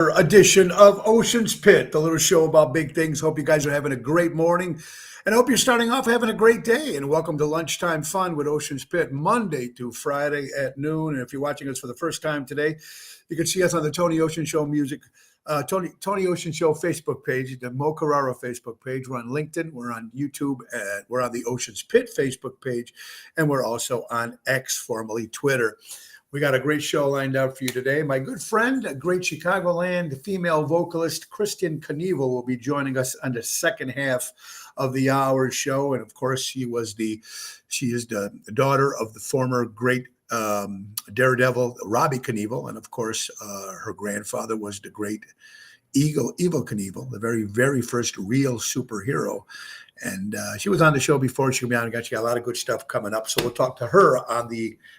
Edition of Ocean's Pit, the little show about big things. Hope you guys are having a great morning and I hope you're starting off having a great day. And welcome to Lunchtime Fun with Ocean's Pit, Monday through Friday at noon. And if you're watching us for the first time today, you can see us on the Tony Ocean Show music, Tony Ocean Show Facebook page, the Mo Carrara Facebook page. We're on LinkedIn, we're on YouTube, we're on the Ocean's Pit Facebook page, and we're also on X, formerly Twitter. We got a great show lined out for you today. My good friend, a great Chicagoland female vocalist, Kristen Knievel, will be joining us on the second half of the hour show. And of course, she is the daughter of the former great daredevil, Robbie Knievel. And of course, her grandfather was the great Evel Knievel, the very, very first real superhero. And she was on the show before. She'll be on again. She got a lot of good stuff coming up. So we'll talk to her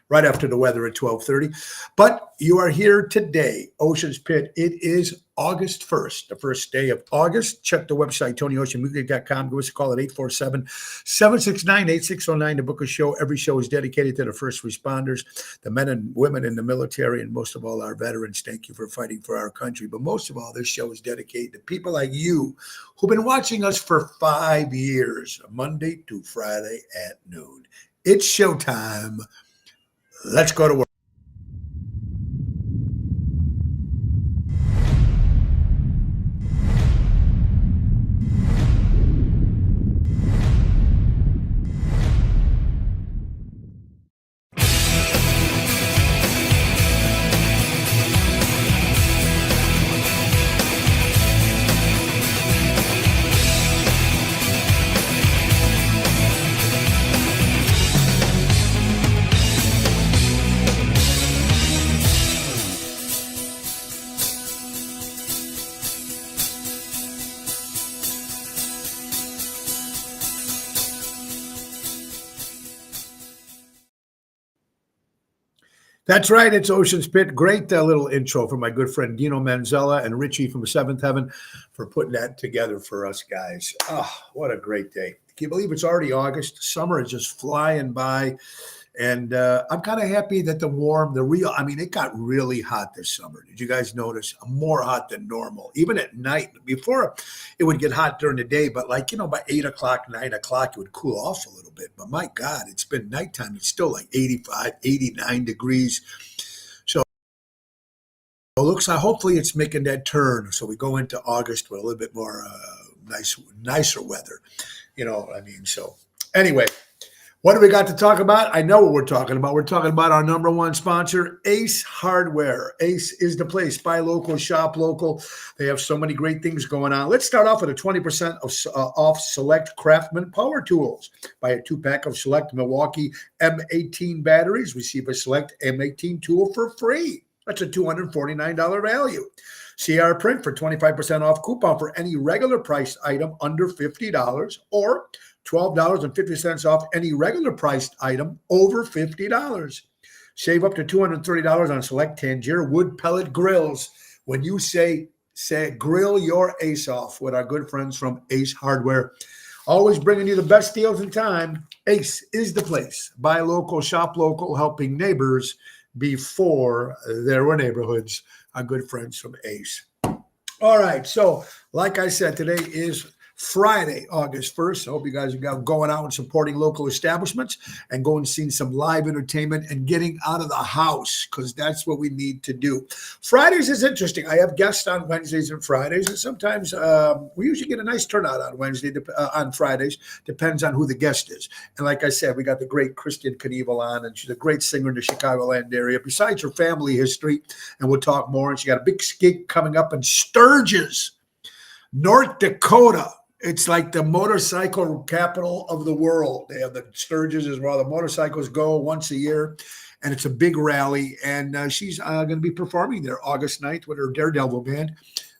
right after the weather at 12:30. But you are here today, Ocean's Pit. It is August 1st, the first day of August. Check the website, TonyOceanMusic.com. Give us a call at 847-769-8609 to book a show. Every show is dedicated to the first responders, the men and women in the military, and most of all, our veterans. Thank you for fighting for our country. But most of all, this show is dedicated to people like you who've been watching us for 5 years, Monday to Friday at noon. It's showtime. Let's go to work. That's right. It's Ocean's Pit. Great little intro from my good friend Dino Manzella and Richie from Seventh Heaven for putting that together for us guys. Oh, what a great day. Can you believe it's already August? Summer is just flying by. And I'm kind of happy that it got really hot this summer. Did you guys notice? More hot than normal, even at night. Before it would get hot during the day, but by 8 o'clock, 9 o'clock, it would cool off a little bit. But my God, it's been nighttime. It's still like 85, 89 degrees. So it looks like hopefully it's making that turn. So we go into August with a little bit more nicer weather. You know what I mean? So anyway. What do we got to talk about? I know what we're talking about. We're talking about our number one sponsor, Ace Hardware. Ace is the place. Buy local, shop local. They have so many great things going on. Let's start off with a 20% off select Craftsman power tools. Buy a 2-pack of select Milwaukee M18 batteries. Receive a select M18 tool for free. That's a $249 value. CR Print for 25% off coupon for any regular price item under $50 or $12.50 off any regular priced item over $50. Save up to $230 on select Tangier wood pellet grills. When you say grill your ace off with our good friends from Ace Hardware. Always bringing you the best deals in time. Ace is the place. Buy local, shop local, helping neighbors before there were neighborhoods. Our good friends from Ace. All right. So like I said, today is Friday, August 1st. I hope you guys are going out and supporting local establishments and going and seeing some live entertainment and getting out of the house because that's what we need to do. Fridays is interesting. I have guests on Wednesdays and Fridays, and sometimes we usually get a nice turnout on Fridays. Depends on who the guest is. And like I said, we got the great Kristen Knievel on, and she's a great singer in the Chicagoland area. Besides her family history, and we'll talk more. And she got a big gig coming up in Sturgis, North Dakota. It's like the motorcycle capital of the world. They have the Sturgis as well. The motorcycles go once a year, and it's a big rally. And she's going to be performing there August 9th with her Daredevil band.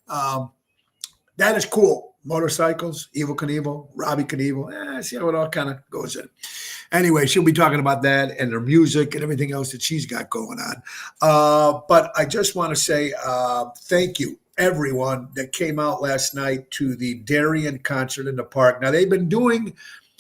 That is cool. Motorcycles, Evel Knievel, Robbie Knievel. See how it all kind of goes in. Anyway, she'll be talking about that and her music and everything else that she's got going on. But I just want to say thank you, everyone that came out last night to the Darien concert in the park. Now, they've been doing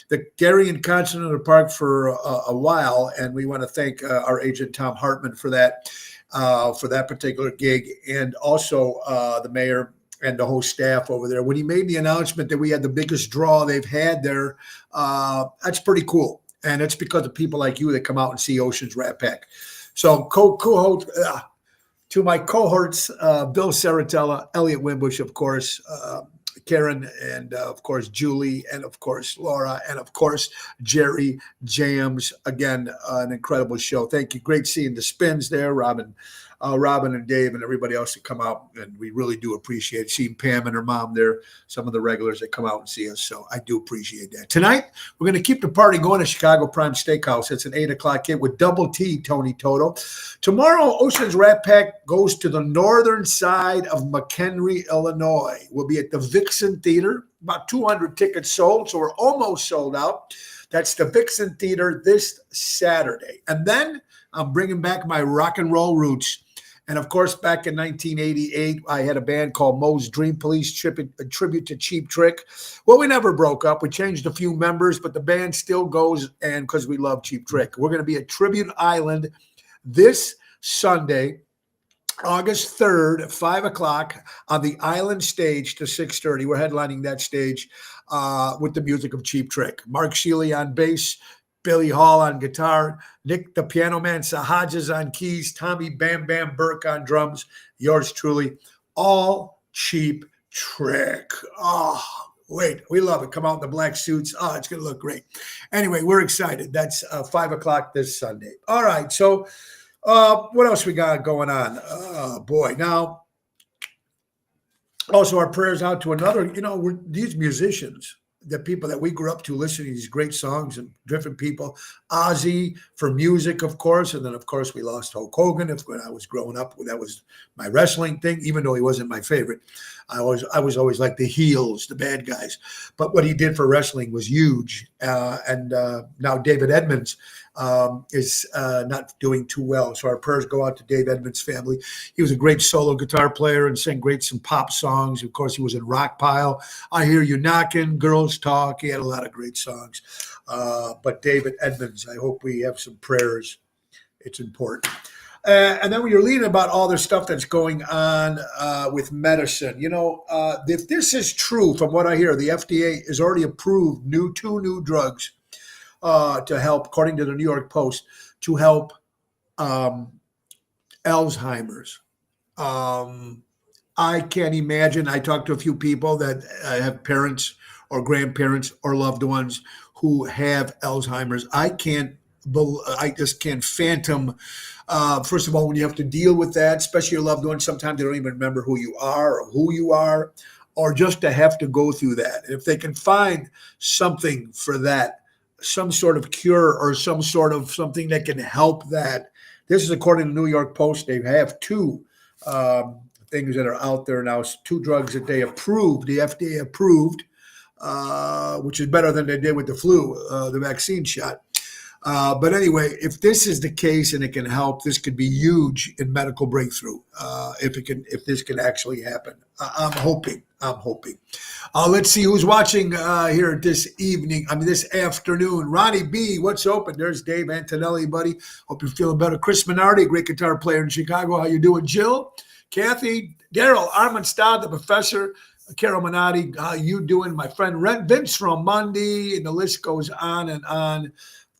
the Darien concert in the park for a while, and we want to thank our agent Tom Hartman for that. for that particular gig, and also the mayor and the whole staff over there. When he made the announcement that we had the biggest draw they've had there, that's pretty cool. And it's because of people like you that come out and see Oceans Rat Pack. So to my cohorts, Bill Saratella, Elliot Wimbush, of course, Karen, and of course, Julie, and of course, Laura, and of course, Jerry James. Again, an incredible show. Thank you. Great seeing the Spins there, Robin and Dave and everybody else that come out. And we really do appreciate seeing Pam and her mom there, some of the regulars that come out and see us. So I do appreciate that. Tonight, we're going to keep the party going at Chicago Prime Steakhouse. It's an 8 o'clock hit with Double T, Tony Toto. Tomorrow, Oceans Rat Pack goes to the northern side of McHenry, Illinois. We'll be at the Vixen Theater. About 200 tickets sold, so we're almost sold out. That's the Vixen Theater this Saturday. And then I'm bringing back my rock and roll roots. And of course, back in 1988, I had a band called Moe's Dream Police, a tribute to Cheap Trick. Well, we never broke up. We changed a few members, but the band still goes, and because we love Cheap Trick. We're going to be at Tribute Island this Sunday, August 3rd at 5 o'clock on the Island stage to 6:30. We're headlining that stage with the music of Cheap Trick. Mark Shealy on bass, Billy Hall on guitar, Nick the Piano Man Sahajas on keys, Tommy Bam Bam Burke on drums, yours truly, all Cheap Trick. Oh, wait, we love it. Come out in the black suits. Oh, it's going to look great. Anyway, we're excited. That's 5 o'clock this Sunday. All right, so what else we got going on? Oh, boy. Now, also our prayers out to another, these musicians, the people that we grew up to listening to these great songs and different people. Ozzy for music, of course. And then, of course, we lost Hulk Hogan. When I was growing up, that was my wrestling thing, even though he wasn't my favorite. I was always like the heels, the bad guys. But what he did for wrestling was huge. And now David Edmonds is not doing too well. So our prayers go out to Dave Edmonds' family. He was a great solo guitar player and sang some pop songs. Of course, he was in Rockpile, I Hear You Knocking, Girls Talk. He had a lot of great songs. But David Edmonds, I hope we have some prayers. It's important. And then when you're reading about all the stuff that's going on with medicine, if this is true from what I hear, the FDA has already approved two new drugs to help, according to the New York Post, to help Alzheimer's. I can't imagine. I talked to a few people that have parents or grandparents or loved ones who have Alzheimer's. I just can't fathom. First of all, when you have to deal with that, especially your loved ones, sometimes they don't even remember who you are or who you are, or just to have to go through that. If they can find something for that, some sort of cure or some sort of something that can help that. This is according to the New York Post. They have two things that are out there now, two drugs that they approved, the FDA approved, which is better than they did with the flu, the vaccine shot. But anyway, if this is the case and it can help, this could be huge in medical breakthrough. If this can actually happen, I'm hoping. Let's see who's watching here this afternoon. Ronnie B, what's open? There's Dave Antonelli, buddy. Hope you're feeling better. Chris Minardi, great guitar player in Chicago. How you doing, Jill? Kathy, Daryl, Armand Stad, the professor. Carol Minotti, how you doing? My friend Vince from Monday, and the list goes on and on.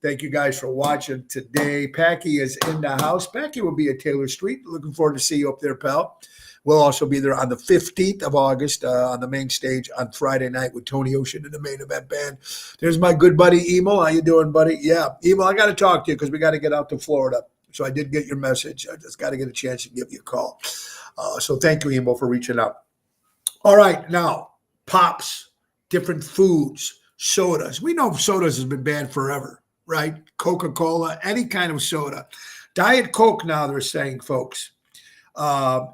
Thank you guys for watching today. Packy is in the house. Packy will be at Taylor Street. Looking forward to see you up there, pal. We'll also be there on the 15th of August on the main stage on Friday night with Tony Ocean and the Main Event Band. There's my good buddy, Emil. How you doing, buddy? Yeah, Emil, I got to talk to you because we got to get out to Florida. So I did get your message. I just got to get a chance to give you a call. So thank you, Emil, for reaching out. All right, now, pops, different foods, sodas. We know sodas has been banned forever, right? Coca-Cola, any kind of soda. Diet Coke now, they're saying, folks,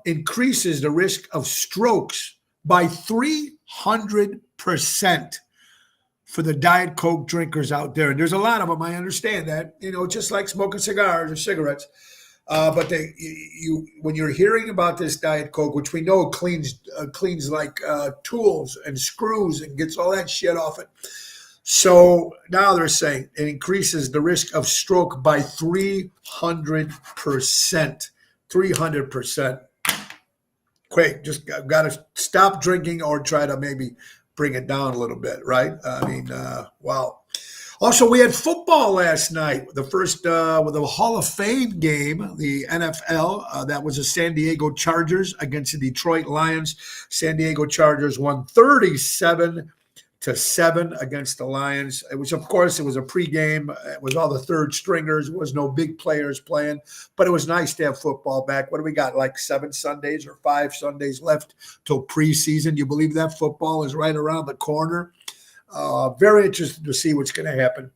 increases the risk of strokes by 300% for the Diet Coke drinkers out there. And there's a lot of them, I understand that, just like smoking cigars or cigarettes. But when you're hearing about this Diet Coke, which we know cleans like tools and screws and gets all that shit off it. So now they're saying it increases the risk of stroke by 300%. 300%. Great. Just got to stop drinking or try to maybe bring it down a little bit, right? I mean, wow. Also, we had football last night. The first with the Hall of Fame game, the NFL. That was the San Diego Chargers against the Detroit Lions. San Diego Chargers won 37-7 against the Lions. It was, of course, it was a pregame. It was all the third stringers. There was no big players playing, but it was nice to have football back. What do we got? Like 7 Sundays or 5 Sundays left till preseason. You believe that football is right around the corner? Very interested to see what's going to happen.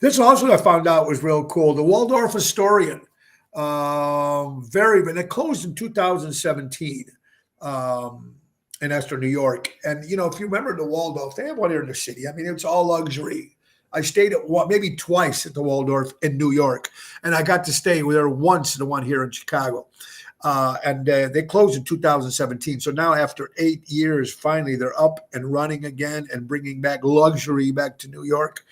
This also I found out was real cool. The Waldorf Astoria, it closed in 2017 in Esther, New York. And, you know, if you remember the Waldorf, they have one here in the city. I mean, it's all luxury. I stayed at maybe twice at the Waldorf in New York, and I got to stay there once, the one here in Chicago. And they closed in 2017. So now after 8 years, finally, they're up and running again and bringing back luxury back to New York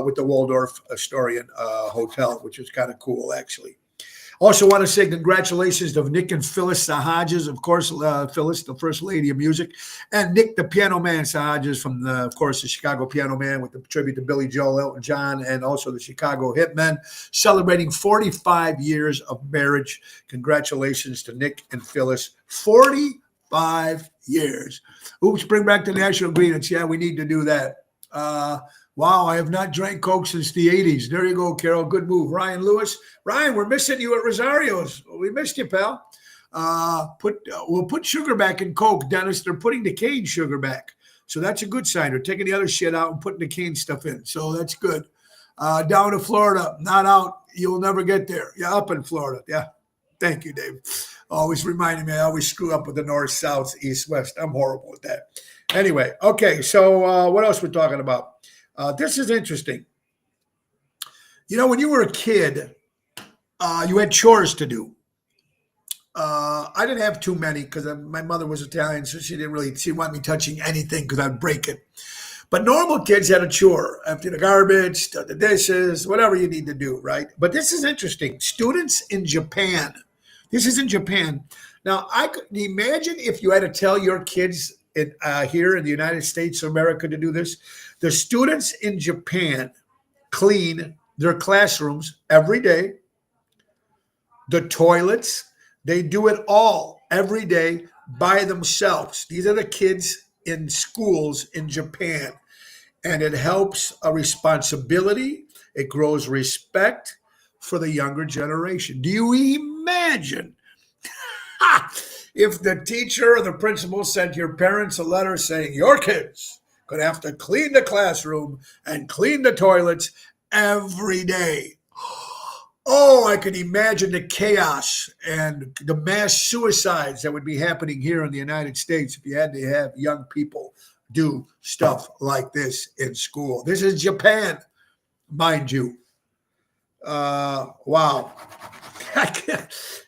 with the Waldorf Astoria Hotel, which is kind of cool, actually. Also want to say congratulations to Nick and Phyllis Sahajas, of course, Phyllis, the First Lady of Music, and Nick, the Piano Man Sahajas from, of course, the Chicago Piano Man with the tribute to Billy Joel, Elton John, and also the Chicago Hitmen, celebrating 45 years of marriage. Congratulations to Nick and Phyllis. 45 years. Oops, bring back the national greetings. Yeah, we need to do that. Wow, I have not drank Coke since the 80s. There you go, Carol. Good move. Ryan Lewis. Ryan, we're missing you at Rosario's. We missed you, pal. We'll put sugar back in Coke, Dennis. They're putting the cane sugar back. So that's a good sign. They're taking the other shit out and putting the cane stuff in. So that's good. Down to Florida, not out. You'll never get there. Yeah, up in Florida. Yeah. Thank you, Dave. Always reminding me, I always screw up with the north, south, east, west. I'm horrible with that. Anyway, okay. So what else we're talking about? This is interesting. You know, when you were a kid, you had chores to do. I didn't have too many because my mother was Italian, so she didn't want me touching anything because I'd break it. But normal kids had a chore. Empty the garbage, the dishes, whatever you need to do, right? But this is interesting. Students in Japan. This is in Japan. Now, I could imagine if you had to tell your kids here in the United States of America to do this. The students in Japan clean their classrooms every day. The toilets, they do it all every day by themselves. These are the kids in schools in Japan. And it helps a responsibility. It grows respect for the younger generation. Do you imagine if the teacher or the principal sent your parents a letter saying your kids going to have to clean the classroom and clean the toilets every day? Oh, I can imagine the chaos and the mass suicides that would be happening here in the United States if you had to have young people do stuff like this in school. This is Japan, mind you. Wow.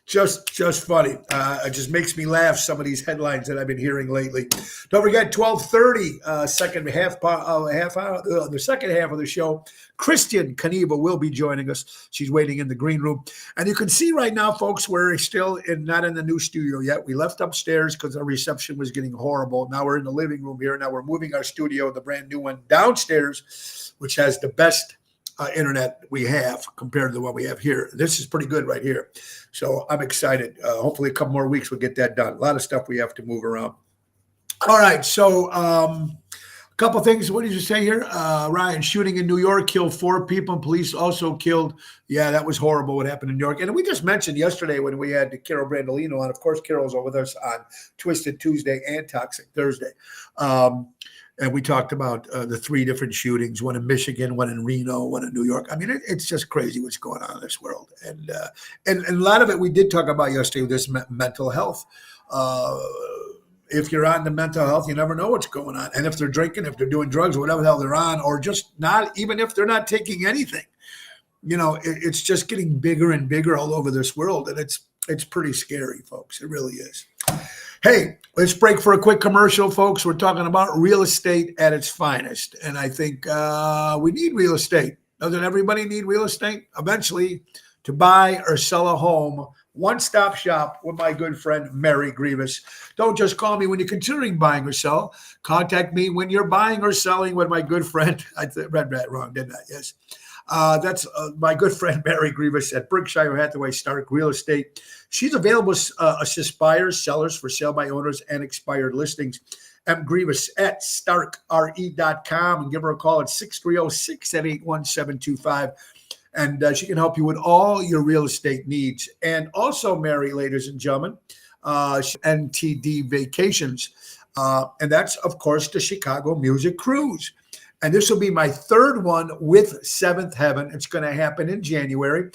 Just funny. It just makes me laugh, some of these headlines that I've been hearing lately. Don't forget, 12:30, the second half of the show, Christian Kaniva will be joining us. She's waiting in the green room. And you can see right now, folks, we're still not in the new studio yet. We left upstairs because our reception was getting horrible. Now we're in the living room here. Now we're moving our studio, the brand new one, downstairs, which has the best internet we have compared to the one we have here. This is pretty good right here. So I'm excited. Hopefully a couple more weeks we'll get that done. A lot of stuff we have to move around. All right. So a couple things. What did you say here? Ryan, shooting in New York killed 4 people. Police also killed. Yeah, that was horrible what happened in New York. And we just mentioned yesterday when we had Carol Brandolino on. Of course, Carol's with us on Twisted Tuesday and Toxic Thursday. And we talked about the 3 different shootings, one in Michigan, one in Reno, one in New York. I mean, it's just crazy what's going on in this world. And a lot of it we did talk about yesterday with this mental health. If you're on the mental health, you never know what's going on. And if they're drinking, if they're doing drugs, whatever the hell they're on, or just not, even if they're not taking anything, you know, it's just getting bigger and bigger all over this world. And it's pretty scary, folks. It really is. Hey, let's break for a quick commercial, folks. We're talking about real estate at its finest. And I think we need real estate. Doesn't everybody need real estate? Eventually, to buy or sell a home, One-stop shop with my good friend, Mary Grievous. Don't just call me when you're considering buying or sell. Contact me when you're buying or selling with my good friend. I read that wrong, didn't I? Yes. That's my good friend, Mary Grievous at Berkshire Hathaway Stark Real Estate. She's available to assist buyers, sellers for sale by owners and expired listings. M. Grievous at starkre.com and give her a call at 630-681-725. And she can help you with all your real estate needs. And also, Mary, ladies and gentlemen, NTD Vacations. And that's, of course, the Chicago Music Cruise. And this will be my third one with Seventh Heaven. It's going to happen in January.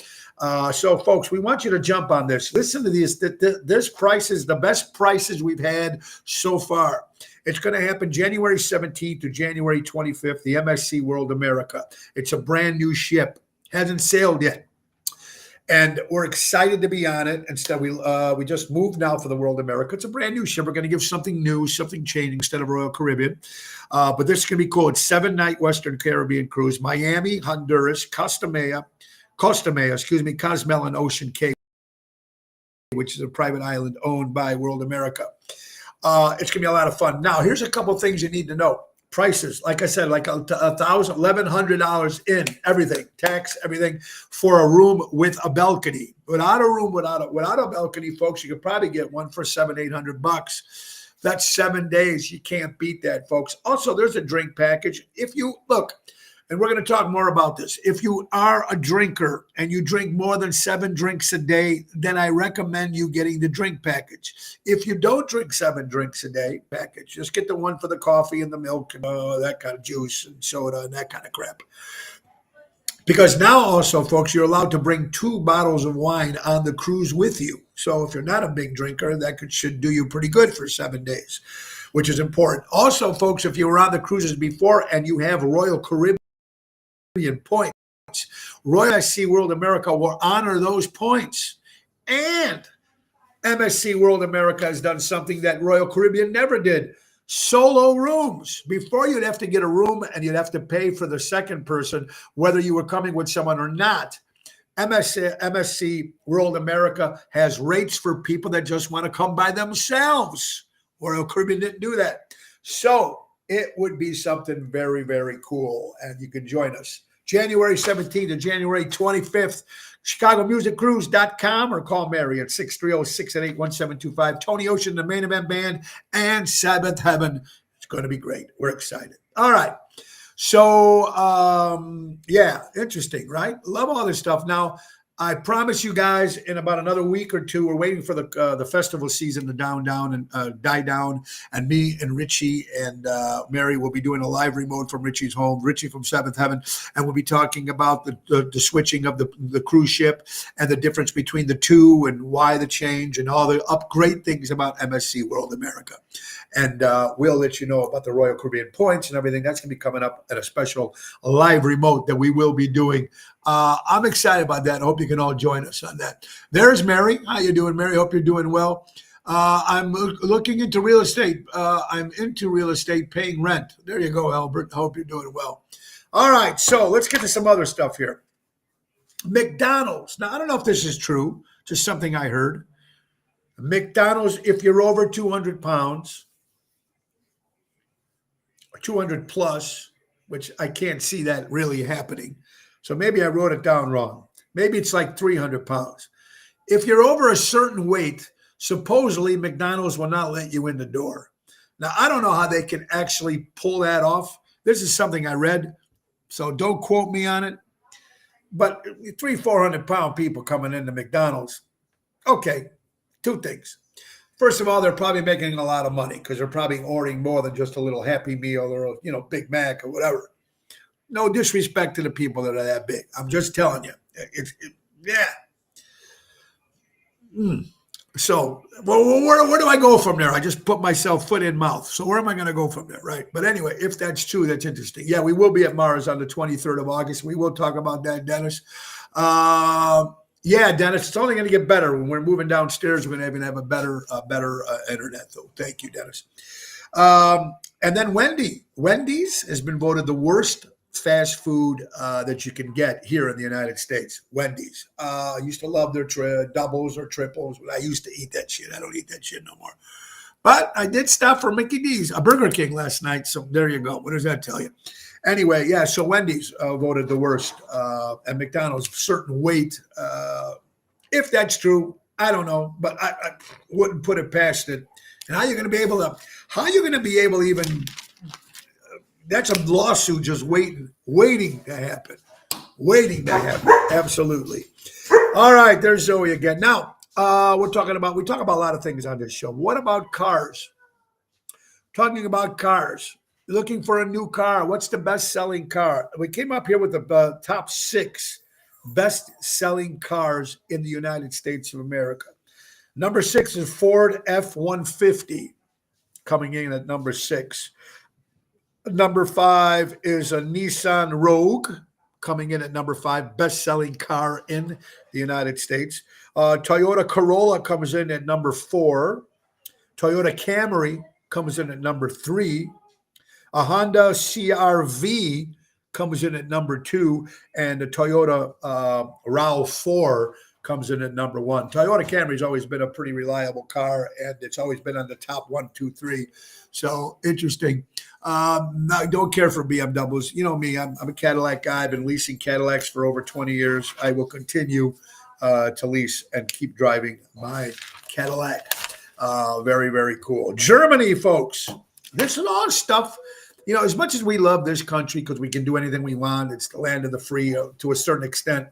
So, folks, we want you to jump on this. Listen to this. This price is the best prices we've had so far. It's going to happen January 17th to January 25th, the MSC World America. It's a brand new ship. Hasn't sailed yet. And we're excited to be on it. Instead, we just moved now for the World America. It's a brand new ship. We're going to give something new, something changing instead of Royal Caribbean. But this is going to be cool. It's 7-night Western Caribbean cruise. Miami, Honduras, Cozumel, and Ocean Cay, which is a private island owned by World America. It's going to be a lot of fun. Now, here's a couple things you need to know. Prices, like I said, like $1,100 in everything, tax, everything for a room with a balcony. Without a room, without a balcony, folks, you could probably get one for $700-800. That's 7 days. You can't beat that, folks. Also, there's a drink package. If you look, and we're going to talk more about this. If you are a drinker and you drink more than 7 drinks a day, then I recommend you getting the drink package. If you don't drink 7 drinks a day, package, just get the one for the coffee and the milk and that kind of juice and soda and that kind of crap. Because now also, folks, you're allowed to bring 2 bottles of wine on the cruise with you. So if you're not a big drinker, that should do you pretty good for 7 days, which is important. Also, folks, if you were on the cruises before and you have Royal Caribbean points, Royal MSC World America will honor those points. And MSC World America has done something that Royal Caribbean never did. Solo rooms. Before, you'd have to get a room and you'd have to pay for the second person, whether you were coming with someone or not. MSC World America has rates for people that just want to come by themselves. Royal Caribbean didn't do that. So it would be something very, very cool, and you can join us. January 17th to January 25th, ChicagoMusicCruise.com, or call Mary at 630-688-1725. Tony Ocean, the Main Event Band, and Seventh Heaven. It's going to be great. We're excited. All right. So, yeah, interesting, right? Love all this stuff. Now, I promise you guys, in about another week or two, we're waiting for the festival season to die down, and me and Richie and Mary will be doing a live remote from Richie's home, Richie from Seventh Heaven, and we'll be talking about the switching of the cruise ship and the difference between the two and why the change and all the great things about MSC World America. And we'll let you know about the Royal Caribbean points and everything. That's going to be coming up at a special live remote that we will be doing. I'm excited about that. I hope you can all join us on that. There's Mary. How you doing, Mary? Hope you're doing well. I'm looking into real estate. I'm into real estate, paying rent. There you go, Albert. I hope you're doing well. All right, so let's get to some other stuff here. McDonald's. Now, I don't know if this is true, just something I heard. McDonald's, if you're over 200 pounds, 200 plus, which I can't see that really happening. So maybe I wrote it down wrong. Maybe it's like 300 pounds. If you're over a certain weight, supposedly McDonald's will not let you in the door. Now, I don't know how they can actually pull that off. This is something I read, so don't quote me on it. But 300-400 pound people coming into McDonald's. Okay, 2 things. First of all, they're probably making a lot of money because they're probably ordering more than just a little Happy Meal or a Big Mac or whatever. No disrespect to the people that are that big. I'm just telling you. Yeah. So, where do I go from there? I just put myself foot in mouth. So where am I going to go from there, right? But anyway, if that's true, that's interesting. Yeah, we will be at Mars on the 23rd of August. We will talk about that, Dennis. Yeah, Dennis, it's only going to get better. When we're moving downstairs, we're going to have a better internet, though. Thank you, Dennis. And then Wendy's has been voted the worst fast food that you can get here in the United States. Wendy's. I used to love their doubles or triples. I used to eat that shit. I don't eat that shit no more. But I did stop for Mickey D's, a Burger King last night. So there you go. What does that tell you? Anyway, yeah, so Wendy's voted the worst. And McDonald's, certain weight. If that's true, I don't know. But I wouldn't put it past it. And how are you going to be able to even, that's a lawsuit just waiting to happen. Waiting to happen. Absolutely. All right, there's Zoe again. Now, we talk about a lot of things on this show. What about cars? Talking about cars. Looking for a new car. What's the best-selling car? We came up here with the top 6 best-selling cars in the United States of America. Number 6 is Ford F-150, coming in at number 6. Number 5 is a Nissan Rogue, coming in at number 5, best-selling car in the United States. Toyota Corolla comes in at number 4. Toyota Camry comes in at number 3. A Honda CR-V comes in at number 2, and the Toyota RAV4 comes in at number 1. Toyota Camry's always been a pretty reliable car, and it's always been on the top 1, 2, 3. So interesting. I don't care for BMWs. You know me, I'm a Cadillac guy. I've been leasing Cadillacs for over 20 years. I will continue to lease and keep driving my Cadillac. Very, very cool. Germany, folks. This is all stuff. You know, as much as we love this country because we can do anything we want, it's the land of the free to a certain extent.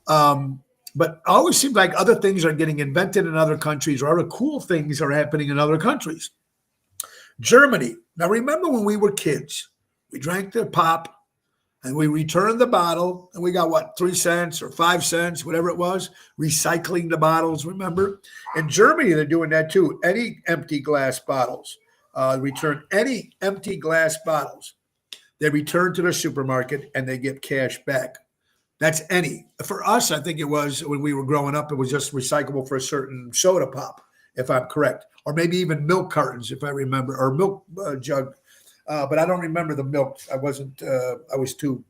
But it always seems like other things are getting invented in other countries, or other cool things are happening in other countries. Germany. Now, remember when we were kids, we drank the pop and we returned the bottle and we got 3 cents or 5 cents, whatever it was, recycling the bottles, remember? In Germany, they're doing that too. Any empty glass bottles. Return any empty glass bottles. They return to the supermarket and they get cash back. That's any. For us, I think it was when we were growing up, it was just recyclable for a certain soda pop, if I'm correct. Or maybe even milk cartons, if I remember, or milk jug. But I don't remember the milk. I was too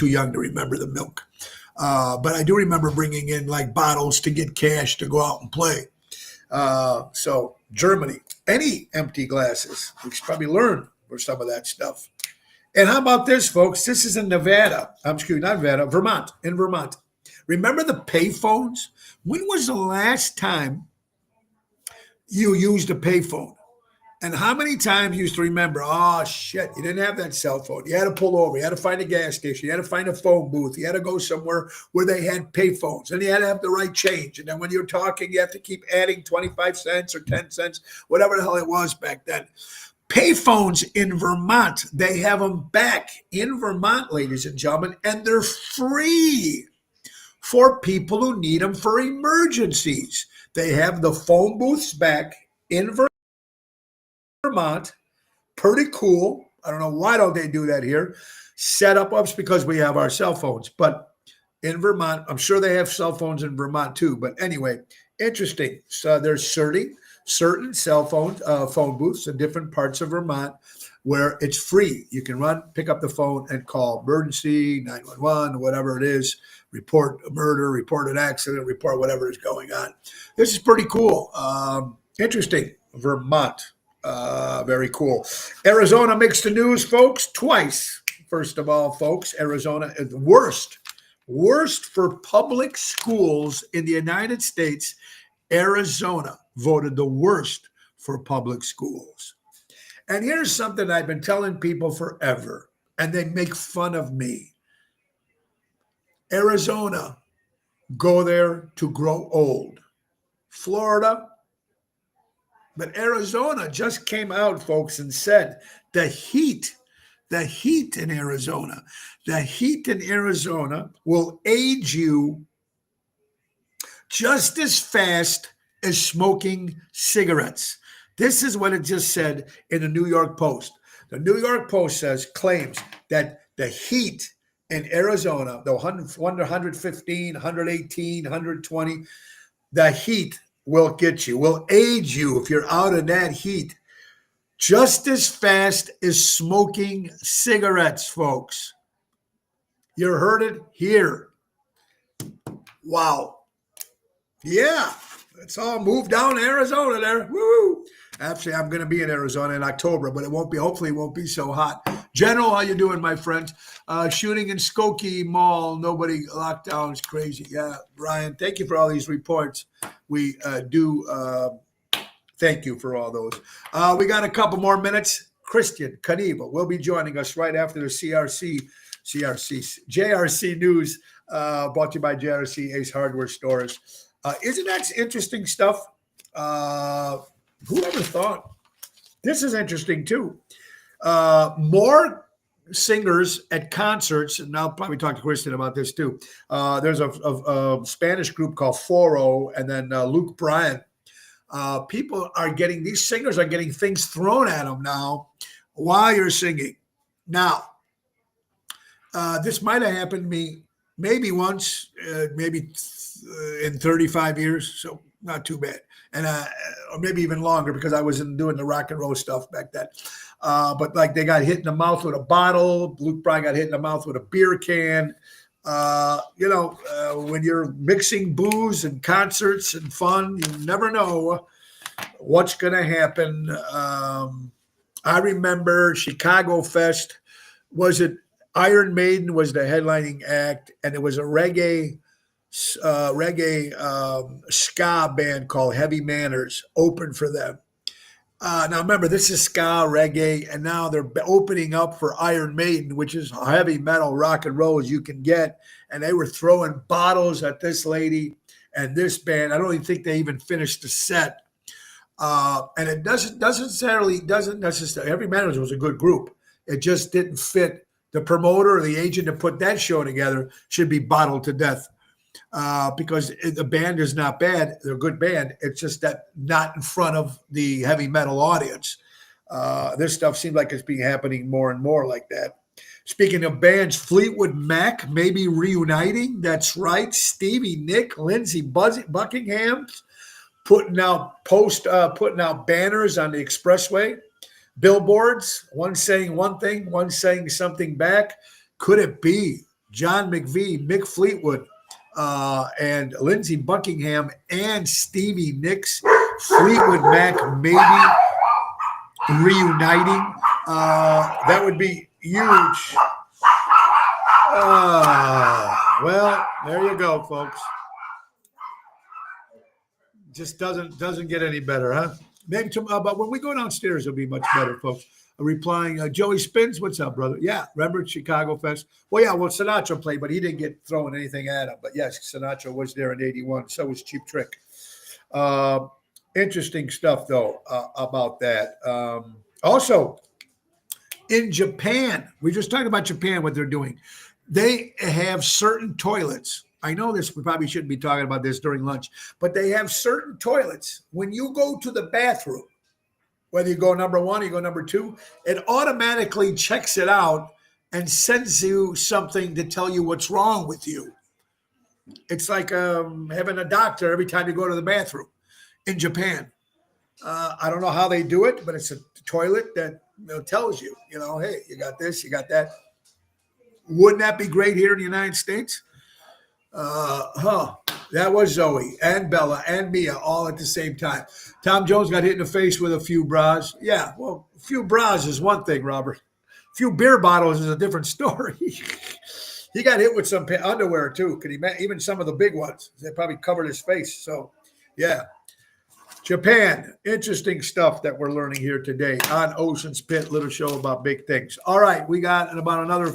young to remember the milk. But I do remember bringing in like bottles to get cash to go out and play. So Germany, any empty glasses. We should probably learn for some of that stuff. And how about this, folks? This is in Nevada. Vermont. In Vermont. Remember the payphones? When was the last time you used a payphone? And how many times you used to remember, oh, shit, you didn't have that cell phone. You had to pull over. You had to find a gas station. You had to find a phone booth. You had to go somewhere where they had payphones. And you had to have the right change. And then when you're talking, you have to keep adding 25 cents or 10 cents, whatever the hell it was back then. Payphones in Vermont, they have them back in Vermont, ladies and gentlemen, and they're free for people who need them for emergencies. They have the phone booths back in Vermont. Pretty cool. I don't know why don't they do that here. Set up because we have our cell phones. But in Vermont, I'm sure they have cell phones in Vermont too. But anyway, interesting. So there's certain cell phone booths in different parts of Vermont where it's free. You can pick up the phone and call emergency, 911, whatever it is, report a murder, report an accident, report whatever is going on. This is pretty cool. Interesting. Vermont. Very cool. Arizona makes the news, folks, twice. First of all, folks, Arizona is the worst for public schools in the United States. Arizona voted the worst for public schools. And here's something I've been telling people forever, and they make fun of me. Arizona, go there to grow old. Florida, but Arizona just came out, folks, and said the heat in Arizona will age you just as fast as smoking cigarettes. This is what it just said in the New York Post. The New York Post claims that the heat in Arizona, the 115, 118, 120, the heat will age you if you're out in that heat just as fast as smoking cigarettes, folks. You heard it here. Wow. Yeah. It's all moved down to Arizona there. Woo! Actually, I'm going to be in Arizona in October, but it won't be. Hopefully, it won't be so hot. General, how you doing, my friend? Shooting in Skokie Mall. Nobody lockdown is crazy. Yeah, Brian. Thank you for all these reports. We do thank you for all those. We got a couple more minutes. Christian Kaniva will be joining us right after the JRC News, brought to you by JRC Ace Hardware Stores. Isn't that interesting stuff? Who ever thought? This is interesting too. More singers at concerts, and I'll probably talk to Kristen about this too. There's a Spanish group called Foro, and then Luke Bryan. People are getting, these singers are getting things thrown at them now while you're singing. Now, this might have happened to me maybe once, maybe in 35 years, so not too bad. And or maybe even longer because I was doing the rock and roll stuff back then. But like they got hit in the mouth with a bottle. Luke Bryan got hit in the mouth with a beer can. When you're mixing booze and concerts and fun, you never know what's going to happen. I remember Chicago Fest. Was it Iron Maiden was the headlining act, and it was a reggae ska band called Heavy Manners opened for them. Now remember, this is ska reggae, and now they're opening up for Iron Maiden, which is heavy metal rock and roll as you can get. And they were throwing bottles at this lady and this band. I don't even think they even finished the set. And it doesn't necessarily. Heavy Manners was a good group. It just didn't fit. The promoter or the agent that put that show together should be bottled to death. Because the band is not bad. They're a good band. It's just that not in front of the heavy metal audience. This stuff seems like it's been happening more and more like that. Speaking of bands, Fleetwood Mac may be reuniting. That's right. Stevie Nicks, Lindsey Buckingham putting out banners on the expressway, billboards, one saying one thing, one saying something back. Could it be John McVie, Mick Fleetwood, and Lindsey Buckingham and Stevie Nicks, Fleetwood Mac maybe reuniting? That would be huge. Well, there you go, folks. Just doesn't get any better, huh? Maybe, but when we go downstairs, it'll be much better, folks. Replying, Joey Spins, what's up, brother? Yeah, remember Chicago Fest? Well, Sinatra played, but he didn't get throwing anything at him. But yes, Sinatra was there in '81. So was Cheap Trick. Interesting stuff, though, about that. Also, in Japan, we just talked about Japan, what they're doing. They have certain toilets. I know this, we probably shouldn't be talking about this during lunch, but they have certain toilets. When you go to the bathroom, whether you go number one or you go number two, it automatically checks it out and sends you something to tell you what's wrong with you. It's like having a doctor every time you go to the bathroom in Japan. I don't know how they do it, but it's a toilet that tells you, hey, you got this, you got that. Wouldn't that be great here in the United States? That was Zoe and Bella and Mia all at the same time. Tom Jones got hit in the face with a few bras. Yeah, well, a few bras is one thing, Robert. A few beer bottles is a different story. He got hit with some underwear too. Even some of the big ones? They probably covered his face. So, yeah. Japan, interesting stuff that we're learning here today on Ocean's Pit, little show about big things. All right, we got in about another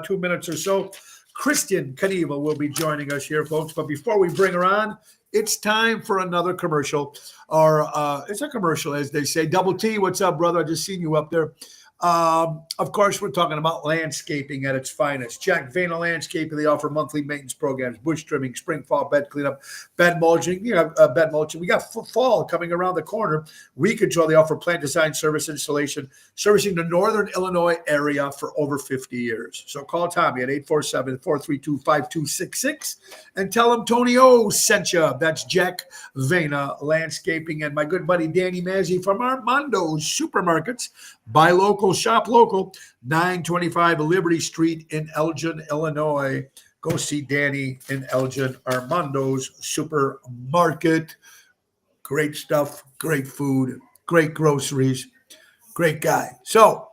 2 minutes or so. Christian Kaniva will be joining us here, folks. But before we bring her on, it's time for another commercial. Or it's a commercial, as they say. Double T, what's up, brother? I just seen you up there. Of course, we're talking about landscaping at its finest. Jack Vena Landscaping, they offer monthly maintenance programs, bush trimming, spring, fall, bed cleanup, bed mulching. Bed mulching. We got fall coming around the corner. Weed control, they offer plant design, service, installation, servicing the northern Illinois area for over 50 years. So call Tommy at 847-432-5266 and tell him Tony O sent you. That's Jack Vena Landscaping and my good buddy Danny Mazzi from Armando's Supermarkets. Buy local, shop local, 925 Liberty Street in Elgin, Illinois. Go see Danny in Elgin, Armando's Supermarket. Great stuff, great food, great groceries, great guy. So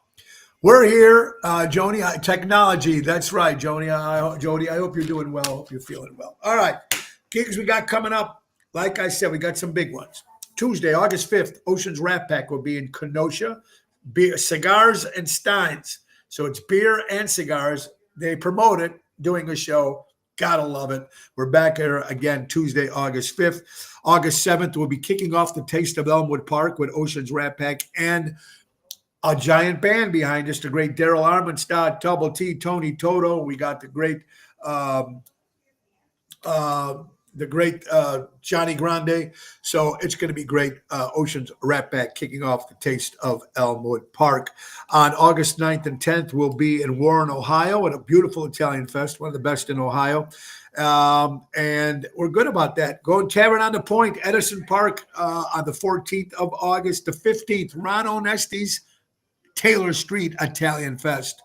we're here, Joni. Technology, that's right, Joni. Jody, I hope you're doing well. Hope you're feeling well. All right, gigs we got coming up. Like I said, we got some big ones. Tuesday, August 5th, Ocean's Rat Pack will be in Kenosha. Beer, cigars, and steins. So it's beer and cigars. They promote it, doing a show. Gotta love it. We're back here again Tuesday, August 5th. August 7th, we'll be kicking off the Taste of Elmwood Park with Ocean's Rat Pack and a giant band behind us, the great Daryl Armenstadt, Double T, Tony Toto. We got the great Johnny Grande. So it's going to be great. Ocean's Rat Pack kicking off the Taste of Elmwood Park. On August 9th and 10th, we'll be in Warren, Ohio at a beautiful Italian fest, one of the best in Ohio. And we're good about that. Going Tavern on the Point, Edison Park on the 14th of August. The 15th, Ron Onesti's Taylor Street Italian Fest.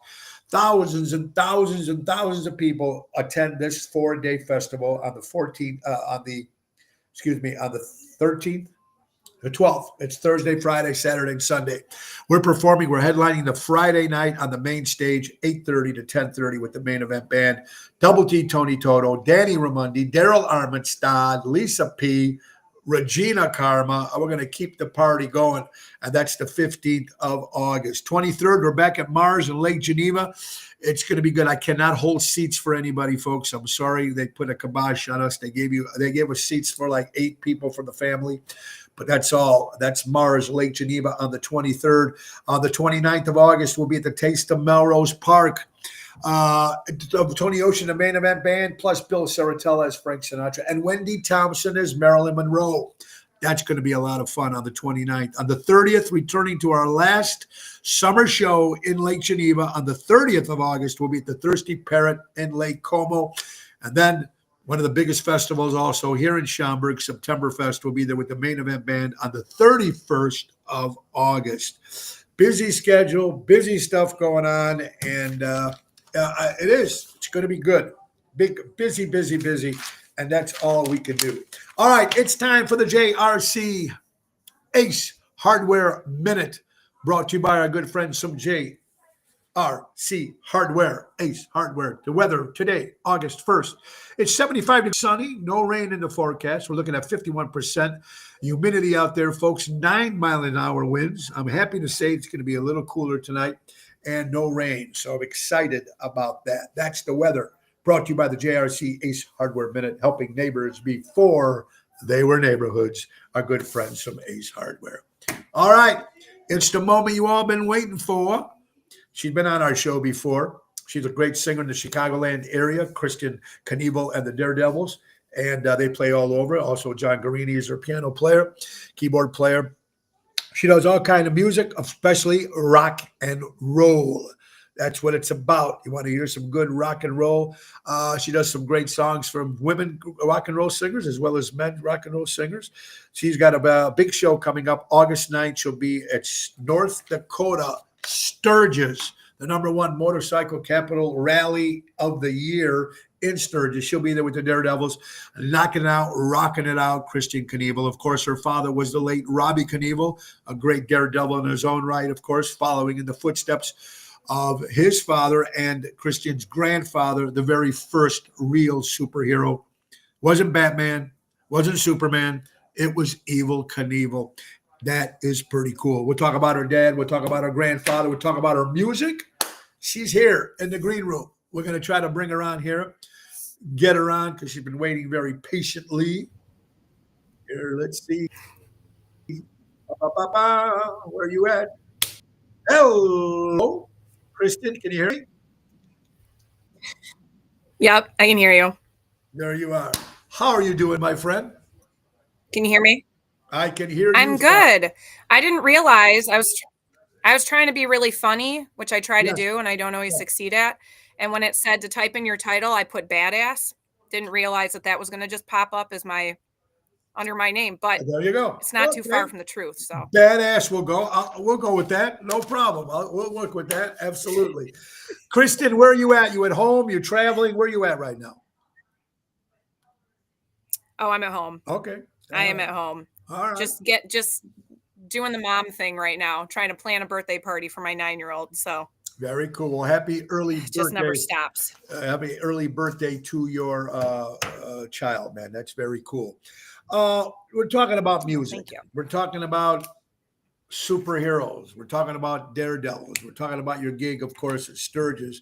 Thousands and thousands and thousands of people attend this 4-day festival on the 14th, on the 13th, the 12th. It's Thursday, Friday, Saturday, and Sunday. We're headlining the Friday night on the main stage, 8:30 to 10:30 with the main event band. Double T, Tony Toto, Danny Ramundi, Daryl Armenstadt, Lisa P., Regina Karma. We're going to keep the party going, and that's the 15th of August. 23rd, we're back at Mars in Lake Geneva. It's going to be good. I cannot hold seats for anybody, folks. I'm sorry. They put a kibosh on us. They gave us seats for like 8 people from the family, but that's all. That's Mars, Lake Geneva on the 23rd. On the 29th of August, we'll be at the Taste of Melrose Park. Tony Ocean, the main event band, plus Bill Saratella as Frank Sinatra, and Wendy Thompson as Marilyn Monroe. That's going to be a lot of fun on the 29th. On the 30th, returning to our last summer show in Lake Geneva. On the 30th of August, we'll be at the Thirsty Parrot in Lake Como. And then one of the biggest festivals also here in Schaumburg, Septemberfest, will be there with the main event band on the 31st of August. Busy schedule, busy stuff going on, and it is. It's going to be good. Busy. And that's all we can do. All right, it's time for the JRC Ace Hardware Minute, brought to you by our good friends from JRC Hardware, Ace Hardware. The weather today, August 1st. It's 75 degrees sunny, no rain in the forecast. We're looking at 51% humidity out there, folks. 9-mile-an-hour winds. I'm happy to say it's going to be a little cooler tonight and no rain. So I'm excited about that. That's the weather. Brought to you by the JRC Ace Hardware Minute, helping neighbors before they were neighborhoods. Our good friends from Ace Hardware. All right. It's the moment you all been waiting for. She's been on our show before. She's a great singer in the Chicagoland area, Kristen Knievel and the Daredevils. And they play all over. Also, John Guarini is her piano player, keyboard player. She does all kinds of music, especially rock and roll. That's what it's about. You want to hear some good rock and roll. She does some great songs from women rock and roll singers as well as men rock and roll singers. She's got a big show coming up August 9th. She'll be at North Dakota Sturgis, the #1 motorcycle capital rally of the year in Sturgis. She'll be there with the Daredevils, knocking it out, rocking it out. Kristen Knievel. Of course, her father was the late Robbie Knievel, a great Daredevil in his own right, of course, following in the footsteps of his father and Christian's grandfather, the very first real superhero. Wasn't Batman, wasn't Superman. It was Evel Knievel. That is pretty cool. We'll talk about her dad. We'll talk about her grandfather. We'll talk about her music. She's here in the green room. We're going to try to bring her on here, get her on, because she's been waiting very patiently. Here, let's see. Where are you at? Hello. Kristen, can you hear me? Yep, I can hear you. There you are. How are you doing, my friend? Can you hear me? I can hear you. I'm good. I didn't realize I was trying to be really funny, which I try to do, and I don't always succeed at. And when it said to type in your title, I put badass. Didn't realize that was going to just pop up as my under my name, but There you go. it's not too far Okay. from the truth. So Badass. We'll go with that. No problem. We'll work with that. Absolutely. Kristen, where are you at? You at home? You traveling? Where are you at right now? oh, I'm at home. Okay. I am right. at home. All right. Just doing the mom thing right now, trying to plan a birthday party for my 9-year-old. So Very cool. Well, happy early it just birthday. never stops. Happy early birthday to your child, man. That's very cool. We're talking about music. Thank you. We're talking about superheroes. We're talking about daredevils. We're talking about your gig, of course, at Sturgis.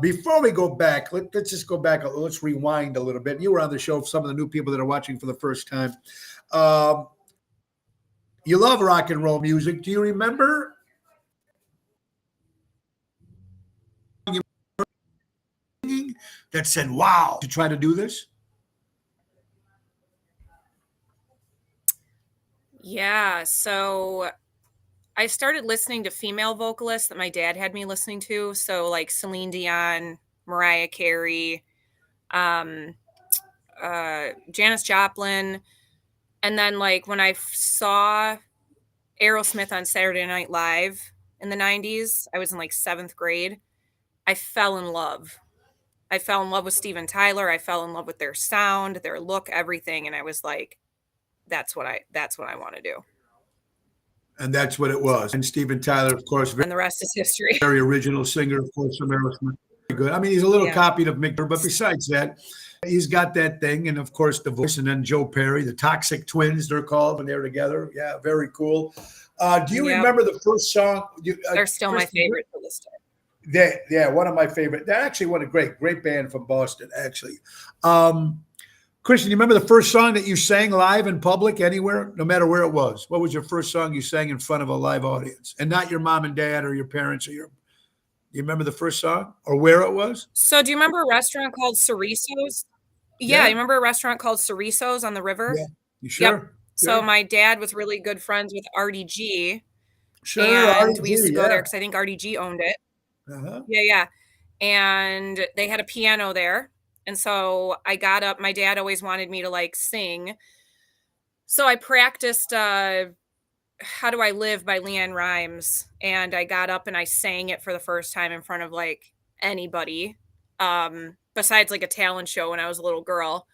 Before we go back, let's just go back. Let's rewind a little bit. You were on the show. For some of the new people that are watching for the first time. You love rock and roll music. Do you remember that said, wow, to try to do this? Yeah. So I started listening to female vocalists that my dad had me listening to. So like Celine Dion, Mariah Carey, Janis Joplin. And then like when I saw Aerosmith on Saturday Night Live in the 90s, I was in like 7th grade. I fell in love. I fell in love with Steven Tyler. I fell in love with their sound, their look, everything. And I was like, that's what I want to do. And that's what it was. And Steven Tyler, of course, And the rest is history. very original singer, of course, from Aerosmith. Very good. I mean, he's a little Yeah. copied of Mick, but besides that, he's got that thing. And of course, the voice. And then Joe Perry, the Toxic Twins, they're called when they're together. Yeah, very cool. Do you Yep. remember the first song? They're still my favorite to this day. Yeah, one of my favorite. They're actually one of great band from Boston, actually. Christian, you remember the first song that you sang live in public anywhere, no matter where it was? What was your first song you sang in front of a live audience? And not your mom and dad or your parents or you remember the first song or where it was? So do you remember a restaurant called Cerritos? Yeah, you remember a restaurant called Cerritos on the river? Yeah. You sure? Yep. So my dad was really good friends with RDG. Sure. And RDG, we used to go there because I think RDG owned it. Uh-huh. Yeah. And they had a piano there. And so I got up. My dad always wanted me to like sing. So I practiced How Do I Live by LeAnn Rimes. And I got up and I sang it for the first time in front of like anybody. Besides like a talent show when I was a little girl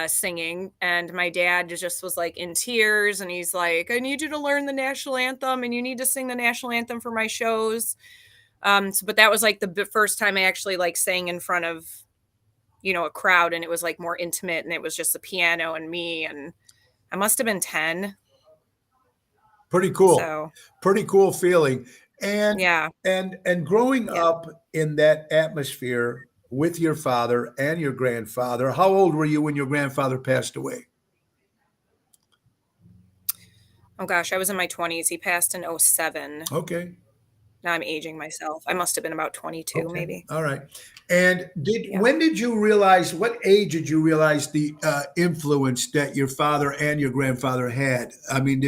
singing. And my dad just was like in tears. And he's like, I need you to learn the national anthem and you need to sing the national anthem for my shows. But that was like the first time I actually like sang in front of, a crowd, and it was like more intimate, and it was just the piano and me, and I must have been 10. Pretty cool. So, pretty cool feeling. And yeah. And growing up in that atmosphere with your father and your grandfather, how old were you when your grandfather passed away? Oh gosh, I was in my 20s. He passed in 2007. Okay. Now I'm aging myself. I must have been about 22, maybe. All right. And when did you realize, what age did you realize the influence that your father and your grandfather had? I mean,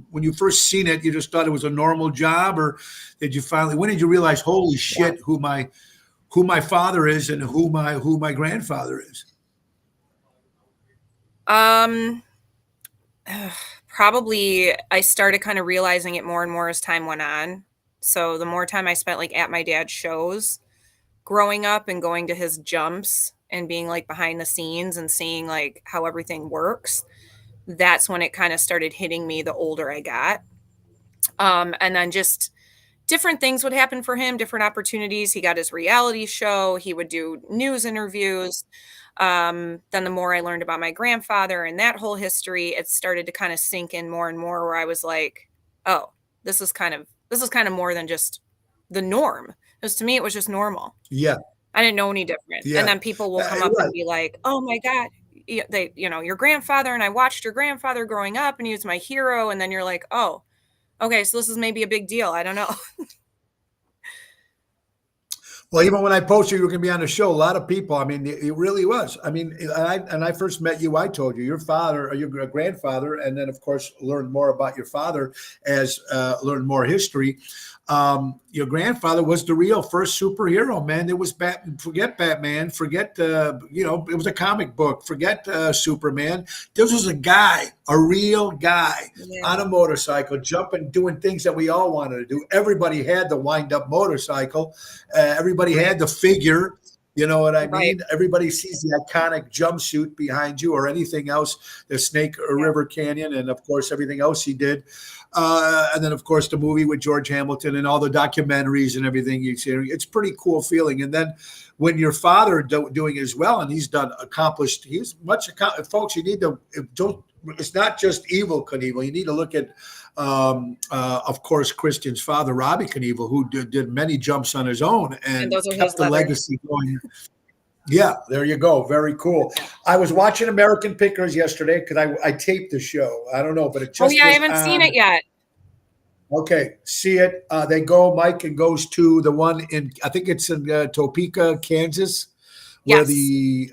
when you first seen it, you just thought it was a normal job, or when did you realize, holy shit, who my father is and who my grandfather is? Probably I started kind of realizing it more and more as time went on. So the more time I spent like at my dad's shows growing up and going to his jumps and being like behind the scenes and seeing like how everything works, that's when it kind of started hitting me the older I got. And then just different things would happen for him, different opportunities. He got his reality show. He would do news interviews. Then the more I learned about my grandfather and that whole history, it started to kind of sink in more and more, where I was like, oh, this is kind of more than just the norm. Because to me, it was just normal. Yeah. I didn't know any different. Yeah. And then people will come up and be like, oh my God, your grandfather, and I watched your grandfather growing up and he was my hero. And then you're like, oh, okay, so this is maybe a big deal. I don't know. Well, even when I posted you were going to be on the show, a lot of people. I mean, it really was. I mean, I first met you. I told you your father or your grandfather, and then of course learned more about your father as learned more history. Your grandfather was the real first superhero, man. There was Batman. Forget Batman. Forget it was a comic book. Forget Superman. This was a guy, a real guy Yeah. on a motorcycle, jumping, doing things that we all wanted to do. Everybody had the wind up motorcycle. Everybody Right. had the figure. You know what I Right. mean? Everybody sees the iconic jumpsuit behind you or anything else, the Snake Yeah. River Canyon, and of course, everything else he did. And then, of course, the movie with George Hamilton and all the documentaries and everything you see. It's pretty cool feeling. And then when your father doing as well, and he's accomplished, folks, you need to, don't, it's not just Evel Knievel. You need to look at, of course, Christian's father, Robbie Knievel, who did many jumps on his own and those are his kept the leather. legacy going. Yeah, there you go. Very cool. I was watching American Pickers yesterday because I taped the show. I don't know, but it Oh just yeah, I was haven't seen on. it yet. Okay, see it. Mike and goes to the one in, I think it's in Topeka, Kansas, where Yes. the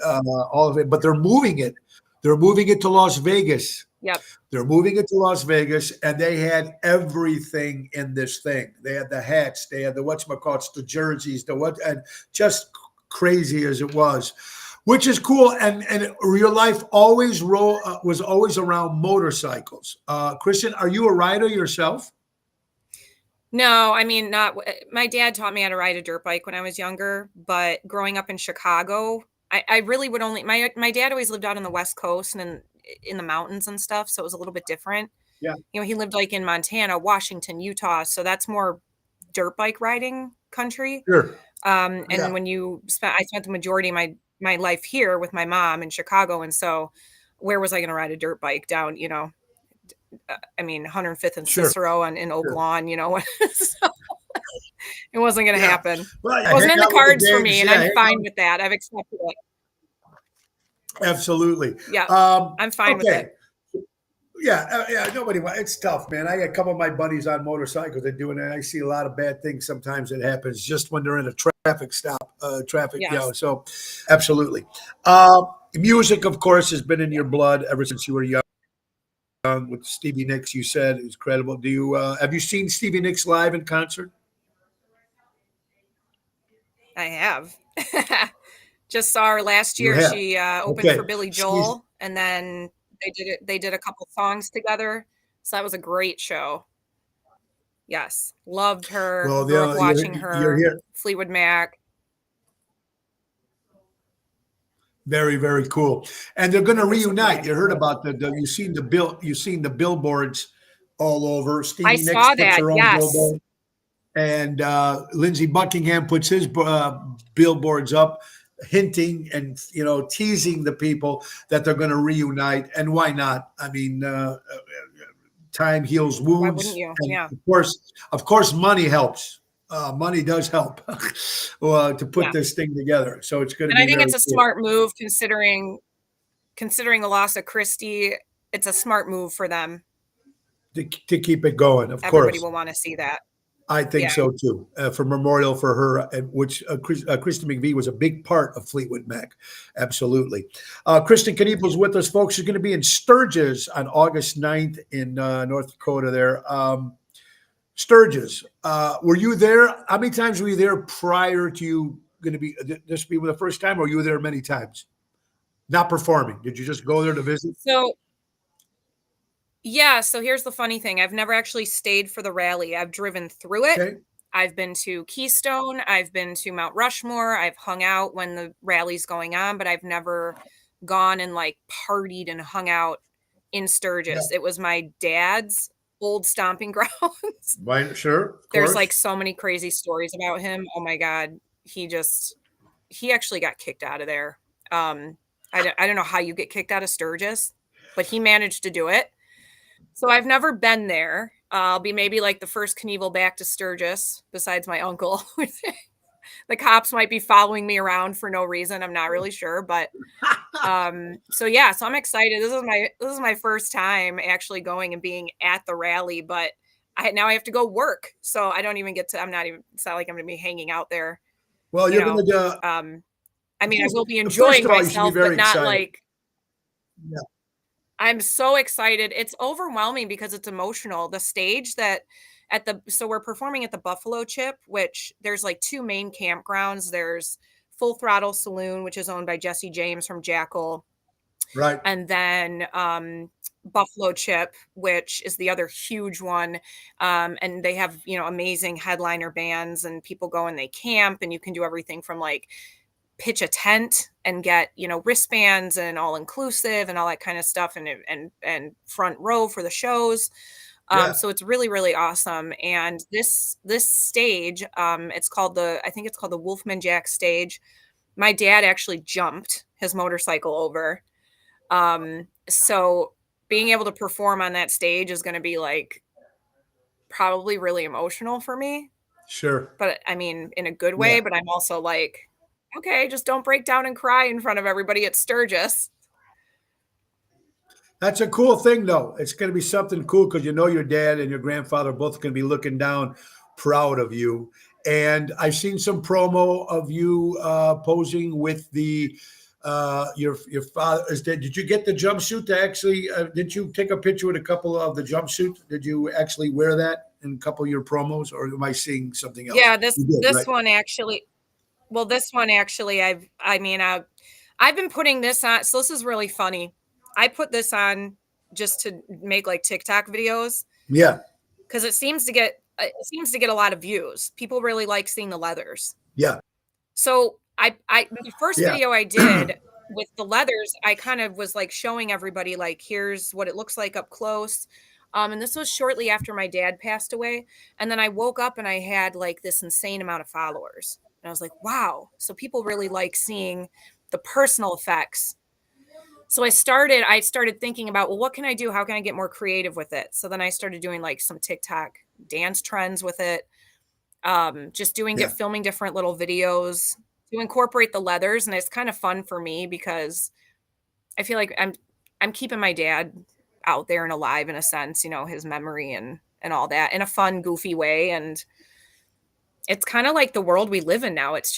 all of it, but they're moving it. They're moving it to Las Vegas. Yep. They're moving it to Las Vegas, and they had everything in this thing. They had the hats, they had the whatchamacallits, the jerseys, and just crazy as it was, which is cool. And your life always was always around motorcycles. Christian, are you a rider yourself? No, I mean, not. My dad taught me how to ride a dirt bike when I was younger, but growing up in Chicago, I really would only. My dad always lived out on the West Coast and in the mountains and stuff, so it was a little bit different. Yeah. You know, he lived like in Montana, Washington, Utah, so that's more dirt bike riding country. Sure. And Yeah. when I spent the majority of my life here with my mom in Chicago, and so where was I going to ride a dirt bike down? You know, I mean, 105th and Sure. Cicero in Oak Sure. Lawn, you know, so it wasn't going to Yeah. happen. Well, It wasn't hang in the out with cards for gangs. me, and Yeah, I'm hang fine out. with that. I've accepted it. Absolutely. Yeah, I'm fine with Okay. it. Yeah. Nobody. It's tough, man. I got a couple of my buddies on motorcycles that do it, and I see a lot of bad things sometimes that happens just when they're in a traffic stop, Yes. So, absolutely. Music, of course, has been in your blood ever since you were young. With Stevie Nicks, you said is incredible. Do you have you seen Stevie Nicks live in concert? I have. Just saw her last You year. have. She opened Okay. for Billy Joel, and then they did a couple songs together. So that was a great show. Yes. Loved her. Well, Grew up watching you're her. here. Fleetwood Mac. Very, very cool. And they're going to I think so, reunite. yeah. You heard about you've seen the billboards all over. I Stevie Nicks saw puts that. her own Yes. billboard, and Lindsey Buckingham puts his billboards up, hinting and teasing the people that they're going to reunite. And why not? I mean, time heals Why wounds, wouldn't you? and Yeah. of course, money helps. Money does help to put Yeah. this thing together. So it's going to And be I think very it's a cool. smart move considering the loss of Christy. It's a smart move for them. to keep it going. Of Everybody course, will want to see that. I think Yeah. so too. For memorial for her, which Kristen McVie was a big part of Fleetwood Mac. Absolutely. Kristen Knievel's with us, folks. She's going to be in Sturgis on August 9th in North Dakota there. Sturgis, were you there? How many times were you there prior to you going to be this be the first time, or were you there many times? Not performing. Did you just go there to visit? So yeah, so here's the funny thing. I've never actually stayed for the rally. I've driven through it. Okay. I've been to Keystone. I've been to Mount Rushmore. I've hung out when the rally's going on, but I've never gone and like partied and hung out in Sturgis. It was my dad's old stomping grounds. Right. Sure. Of There's course. like so many crazy stories about him. Oh my God. He actually got kicked out of there. I don't know how you get kicked out of Sturgis, but he managed to do it. So I've never been there. I'll be maybe like the first Knievel back to Sturgis besides my uncle. The cops might be following me around for no reason. I'm not really sure, but so yeah, so I'm excited. This is my first time actually going and being at the rally, but now I have to go work. So I don't even get to it's not like I'm going to be hanging out there. Well, you you're know. going to, I mean, I will be first enjoying of all, you should be myself, but very not excited. like Yeah. I'm so excited. It's overwhelming because it's emotional. The stage that so we're performing at the Buffalo Chip, which there's like two main campgrounds. There's Full Throttle Saloon, which is owned by Jesse James from Jackal, Right. and then Buffalo Chip, which is the other huge one. And they have, amazing headliner bands, and people go and they camp, and you can do everything from like pitch a tent and get, wristbands and all inclusive and all that kind of stuff, and front row for the shows. Yeah. So it's really, really awesome. And this stage, I think it's called the Wolfman Jack stage. My dad actually jumped his motorcycle over. So being able to perform on that stage is going to be like probably really emotional for me, Sure. but I mean, in a good Yeah. way, but I'm also like, okay, just don't break down and cry in front of everybody at Sturgis. That's a cool thing, though. It's going to be something cool because your dad and your grandfather are both going to be looking down, proud of you. And I've seen some promo of you posing with the your father. Did you get the jumpsuit to actually? Did you take a picture with a couple of the jumpsuits? Did you actually wear that in a couple of your promos, or am I seeing something else? Yeah, You did, this right? one actually, well, this one actually, I've been putting this on. So this is really funny. I put this on just to make like TikTok videos Yeah, because it seems to get a lot of views. People really like seeing the leathers. yeah, So the first yeah. video I did with the leathers, I kind of was like showing everybody like, here's what it looks like up close. And this was shortly after my dad passed away. And then I woke up and I had like this insane amount of followers. And I was like, wow. So people really like seeing the personal effects. So I started thinking about, well, what can I do? How can I get more creative with it? So then I started doing like some TikTok dance trends with it. Just Yeah. filming different little videos to incorporate the leathers. And it's kind of fun for me because I feel like I'm keeping my dad out there and alive in a sense, his memory and all that in a fun, goofy way. And it's kind of like the world we live in now. It's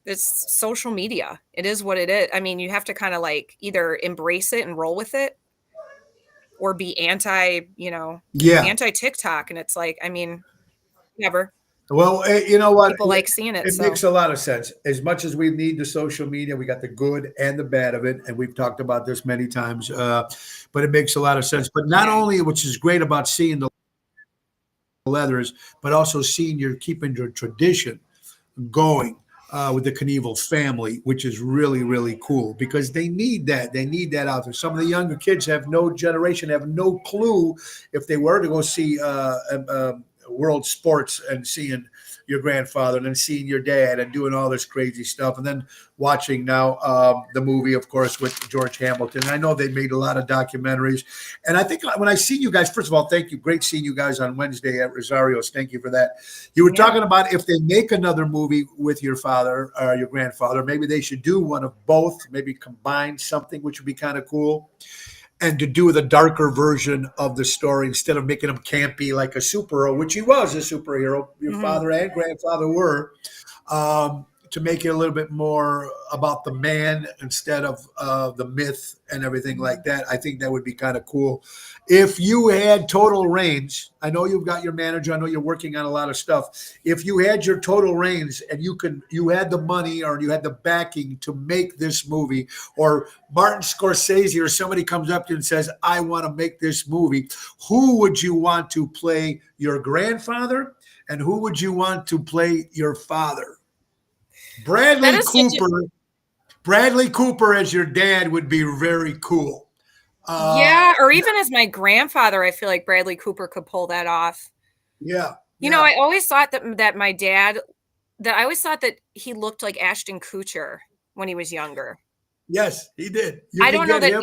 social media. It is what it is. I mean, you have to kind of like either embrace it and roll with it or be Yeah. anti TikTok. And it's like, I mean, never. Well, you know what? People like seeing it. It So makes a lot of sense. As much as we need the social media, we got the good and the bad of it, and we've talked about this many times. But it makes a lot of sense. But not yeah. only, which is great about seeing the leathers, but also seeing you're keeping your tradition going with the Knievel family, which is really, really cool because they need that. They need that out there. Some of the younger kids have no clue if they were to go see world sports and seeing your grandfather and then seeing your dad and doing all this crazy stuff and then watching now the movie, of course, with George Hamilton. And I know they made a lot of documentaries. And I think when I see you guys, first of all, thank you. Great seeing you guys on Wednesday at Rosario's. Thank you for that. You were Yeah. talking about if they make another movie with your father or your grandfather, maybe they should do one of both, maybe combine something, which would be kind of cool. And to do the darker version of the story instead of making him campy like a superhero, which he was a superhero, your father and grandfather were, to make it a little bit more about the man instead of the myth and everything like that. I think that would be kind of cool. If you had total reins, I know you've got your manager, I know you're working on a lot of stuff. If you had your total reins and you had the money or you had the backing to make this movie, or Martin Scorsese or somebody comes up to you and says, I want to make this movie, who would you want to play your grandfather and who would you want to play your father? That is such Bradley Cooper as your dad would be very cool. Yeah, or even as my grandfather, I feel like Bradley Cooper could pull that off. Yeah. I always thought that my dad, that I always thought that he looked like Ashton Kutcher when he was younger. Yes, he did. I don't know that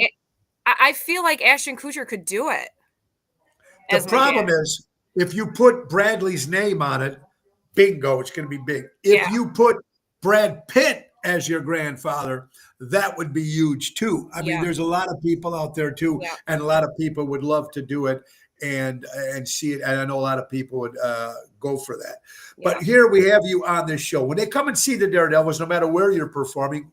I feel like Ashton Kutcher could do it. The As my problem dad. is if you put Bradley's name on it, bingo, it's going to be big. If Yeah. you put Brad Pitt as your grandfather, that would be huge too. I mean, Yeah. there's a lot of people out there too, Yeah. and a lot of people would love to do it. and see it. And I know a lot of people would go for that. Yeah. But here we have you on this show. When they come and see the Daredevils, no matter where you're performing,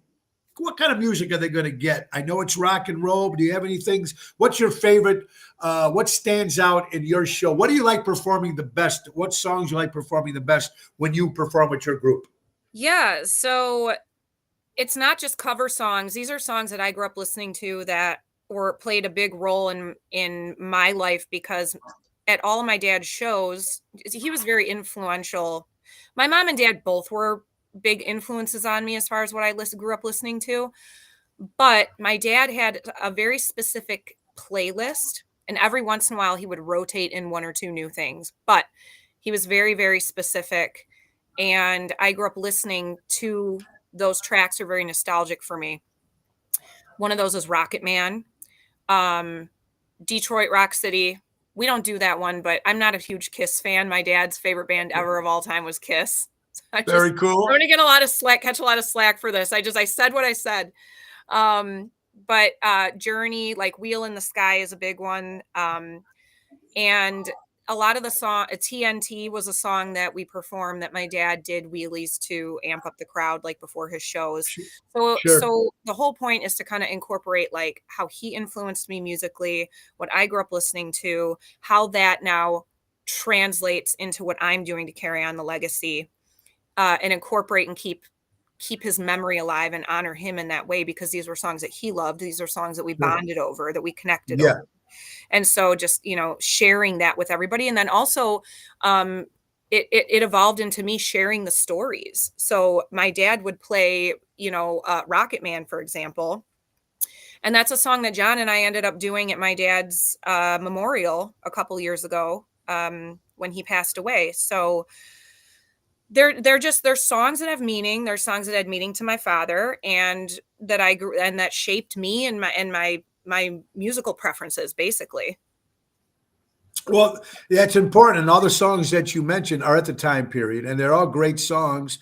what kind of music are they going to get? I know it's rock and roll, but do you have any things? What's your favorite? What stands out in your show? What do you like performing the best? What songs you like performing the best when you perform with your group? Yeah. So it's not just cover songs. These are songs that I grew up listening to that or played a big role in my life because at all of my dad's shows, he was very influential. My mom and dad both were big influences on me as far as what I grew up listening to. But my dad had a very specific playlist, and every once in a while he would rotate in one or two new things. But he was very, very specific. And I grew up listening to those tracks are very nostalgic for me. One of those is Rocket Man, Detroit Rock City. We don't do that one, but I'm not a huge Kiss fan. My dad's favorite band ever of all time was Kiss. Very cool. I'm going to get a lot of slack, catch a lot of slack for this. I said what I said. But Journey, like Wheel in the Sky is a big one. And a lot of the song, TNT was a song that we performed that my dad did wheelies to amp up the crowd, like before his shows. So the whole point is to kind of incorporate like how he influenced me musically, what I grew up listening to, how that now translates into what I'm doing to carry on the legacy, and incorporate and keep his memory alive and honor him in that way, because these were songs that he loved. These are songs that we bonded over, that we connected over. And so just, sharing that with everybody. And then also it evolved into me sharing the stories. So my dad would play, Rocket Man, for example. And that's a song that John and I ended up doing at my dad's memorial a couple years ago when he passed away. So they're songs that have meaning. They're songs that had meaning to my father, and that I grew and that shaped me and my musical preferences, basically. Well, that's important. And all the songs that you mentioned are at the time period, and they're all great songs.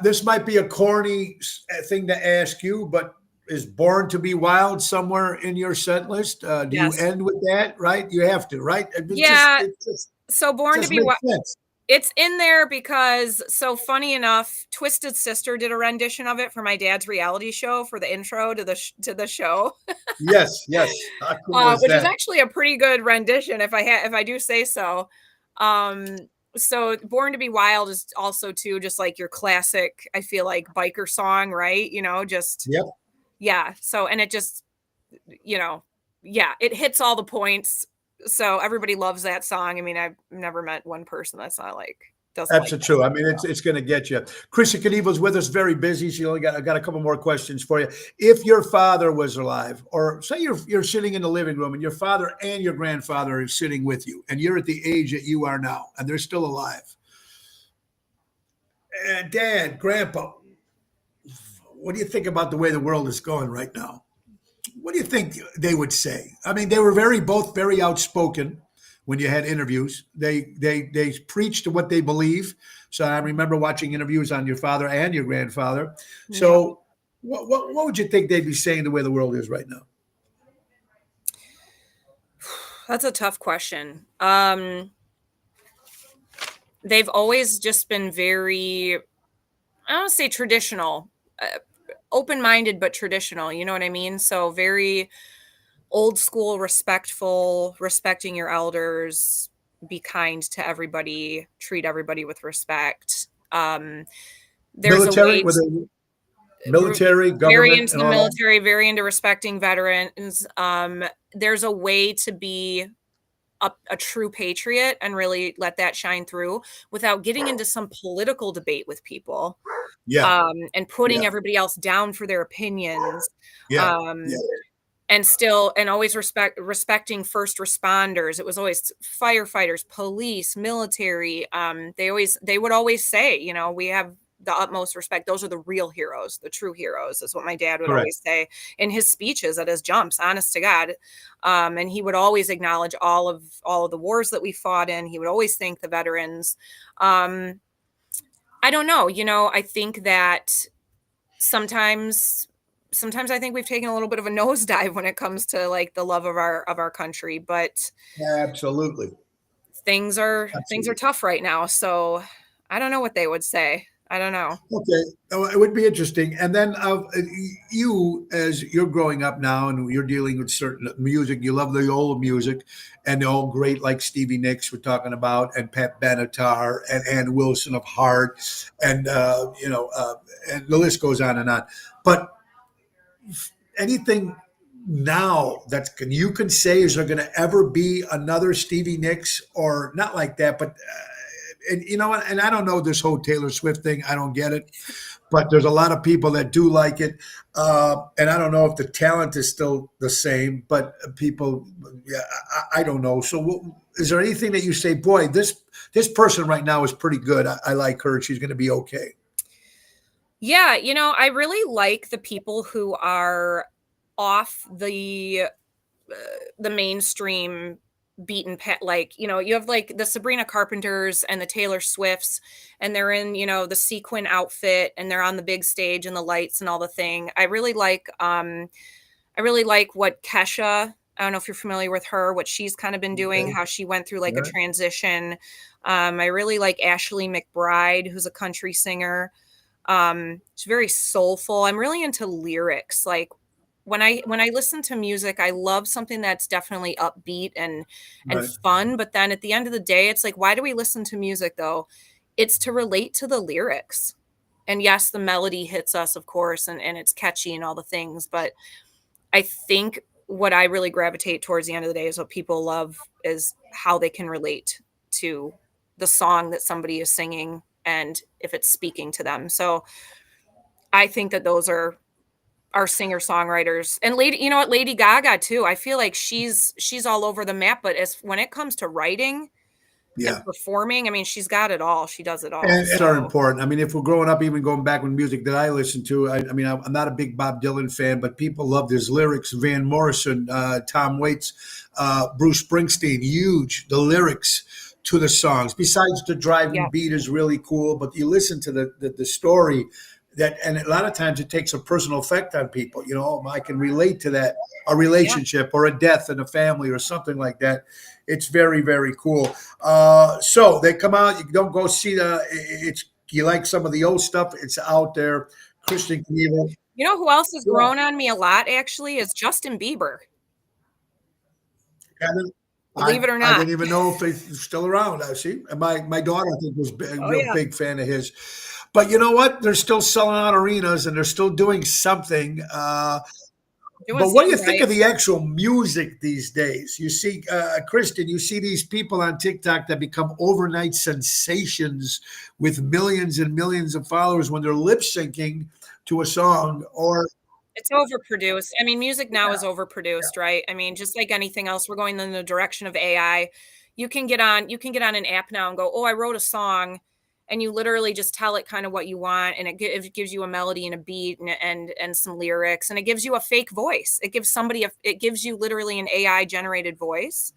This might be a corny thing to ask you, but is Born to Be Wild somewhere in your set list? Do Yes. You end with that, right? You have to, right? So Born to Be Wild. It's in there because, so funny enough, Twisted Sister did a rendition of it for my dad's reality show for the intro to the show. Yes. Which is actually a pretty good rendition, if I do say so. So Born to Be Wild is also too just like your classic, I feel like, biker song, right? Yep. Yeah. So, and it just, it hits all the points. So everybody loves that song. I mean, I've never met one person that's not like doesn't. That's like true. I mean, it's going to get you. Chrissy Knievel's with us, very busy. She only I got a couple more questions for you. If your father was alive, or say you're sitting in the living room and your father and your grandfather are sitting with you, and you're at the age that you are now, and they're still alive, and Dad, Grandpa, what do you think about the way the world is going right now? What do you think they would say? I mean, they were both very outspoken when you had interviews. They preached to what they believe. So I remember watching interviews on your father and your grandfather. So what would you think they'd be saying the way the world is right now? That's a tough question. They've always just been very, I don't want to say traditional, open-minded, but traditional. You know what I mean? So very old school, respectful, respecting your elders, be kind to everybody, treat everybody with respect. There's military, military, government, very into the military, very into respecting veterans. There's a way to be a true patriot and really let that shine through without getting into some political debate with people. And putting everybody else down for their opinions. And always respecting first responders. It was always firefighters, police, military. They would always say, we have the utmost respect. Those are the real heroes, the true heroes, is what my dad would always say in his speeches at his jumps, honest to God. And he would always acknowledge all of the wars that we fought in. He would always thank the veterans. I don't know. I think that sometimes sometimes I think we've taken a little bit of a nosedive when it comes to like the love of our country, but Absolutely. things are Absolutely. tough right now. So I don't know what they would say. I don't know. Okay, it would be interesting. And then you, as you're growing up now, and you're dealing with certain music, you love the old music, and the old great like Stevie Nicks we're talking about, and Pat Benatar, and Ann Wilson of Heart, and and the list goes on and on. But anything now that you can say, is there going to ever be another Stevie Nicks, or not like that, but and you know what? And I don't know this whole Taylor Swift thing. I don't get it, but there's a lot of people that do like it, and I don't know if the talent is still the same. But people, yeah, I don't know. So, is there anything that you say, boy, this person right now is pretty good. I like her. She's going to be okay. Yeah, I really like the people who are off the mainstream beaten pet, like, you have like the Sabrina Carpenters and the Taylor Swifts, and they're in, the sequin outfit, and they're on the big stage and the lights and all the thing. I really like what Kesha, I don't know if you're familiar with her, what she's kind of been doing, Okay. how she went through like a All right. transition. I really like Ashley McBride, who's a country singer. It's very soulful. I'm really into lyrics. Like when I listen to music, I love something that's definitely upbeat and Right. fun, but then at the end of the day, it's like, why do we listen to music though? It's to relate to the lyrics. And yes, the melody hits us, of course, and it's catchy and all the things, but I think what I really gravitate towards the end of the day is what people love is how they can relate to the song that somebody is singing and if it's speaking to them. So I think that those are our singer-songwriters. And Lady Gaga too. I feel like she's all over the map, but as when it comes to writing and Yeah. performing, I mean, she's got it all. She does it all. And are So, important. I mean, if we're growing up, even going back with music that I listen to, I mean, I'm not a big Bob Dylan fan, but people loved his lyrics. Van Morrison, Tom Waits, Bruce Springsteen, huge. The lyrics to the songs. Besides, the driving yeah. beat is really cool, but you listen to the story that, and a lot of times it takes a personal effect on people. I can relate to that, a Yeah. relationship or a death in a family or something like that. It's very, very cool. So they come out. You don't go see it's. You like some of the old stuff? It's out there. Christian Knievel. You know who else has Yeah. grown on me a lot actually is Justin Bieber. And Believe it or I not. didn't even know if they're still around. I see. And my daughter, I think, was a Oh real yeah. big fan of his. But you know what? They're still selling out arenas, and they're still doing something. Doing But what do you something think right. of the actual music these days? You see, Kristen, you see these people on TikTok that become overnight sensations with millions and millions of followers when they're lip syncing to a song. Or It's overproduced. I mean, music now is yeah, overproduced, right? I mean, just like anything else, we're going in the direction of AI. You can get on an app now and go, "Oh, I wrote a song." And you literally just tell it kind of what you want, and it gives you a melody and a beat and some lyrics, and it gives you a fake voice. It gives you literally an AI generated voice.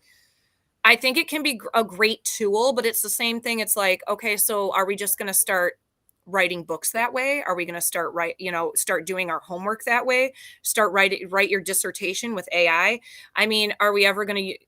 I think it can be a great tool, but it's the same thing. It's like, okay, so are we just going to start writing books that way? Are we going to start doing our homework that way? Write your dissertation with AI? I mean, are we ever going to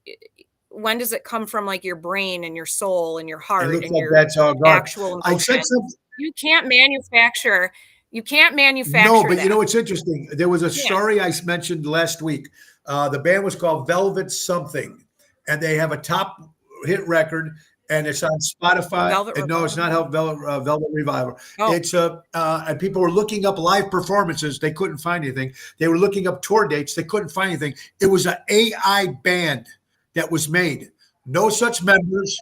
when does it come from like your brain and your soul and your it heart looks and like your that's all gone. actual I said emotion? something. You can't manufacture you can't No, manufacture but you that. know what's interesting? There was a You can't. story I mentioned last week. The band was called Velvet Something, and they have a top hit record, and it's on Spotify. Velvet And no, it's not Revolver. Velvet Revival. Oh, It's and people were looking up live performances. They couldn't find anything. They were looking up tour dates. They couldn't find anything. It was an AI band that was made. No such members.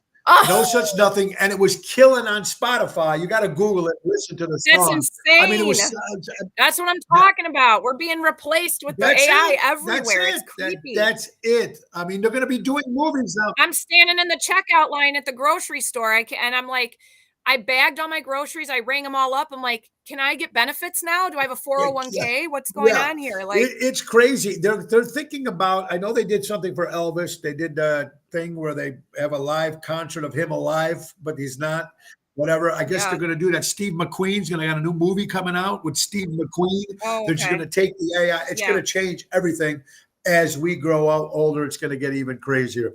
No oh, such nothing, and it was killing on Spotify. You got to Google it, listen to the that's song. I mean, it insane. was That's what I'm that, talking about. We're being replaced with the that's AI it. That's everywhere. It's it. creepy. That's it. I mean, they're going to be doing movies now. I'm standing in the checkout line at the grocery store. And I'm like, I bagged all my groceries. I rang them all up. I'm like, can I get benefits now? Do I have a Yeah, yeah, 401k? What's going yeah. on here? Like, It's crazy. They're thinking about. I know they did something for Elvis. They did the thing where they have a live concert of him alive, but he's not. whatever. I guess they're Yeah. going to do that. Steve McQueen's going to got a new movie coming out with Steve McQueen. Oh, They're just going okay. to take the AI. It's going Yeah. to change everything. As we grow out older, it's going to get even crazier.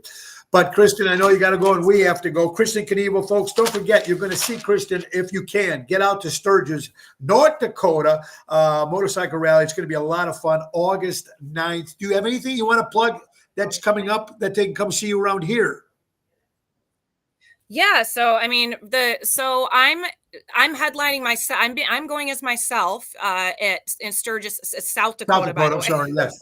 But Kristen, I know you got to go and we have to go. Kristen Knievel, folks, don't forget, you're going to see Kristen, if you can, get out to Sturgis, North Dakota, motorcycle rally. It's going to be a lot of fun. August 9th. Do you have anything you want to plug that's coming up that they can come see you around here? Yeah, so I mean I'm headlining myself. I'm going as myself in Sturgis, South Dakota, by the I'm way. sorry. Yes.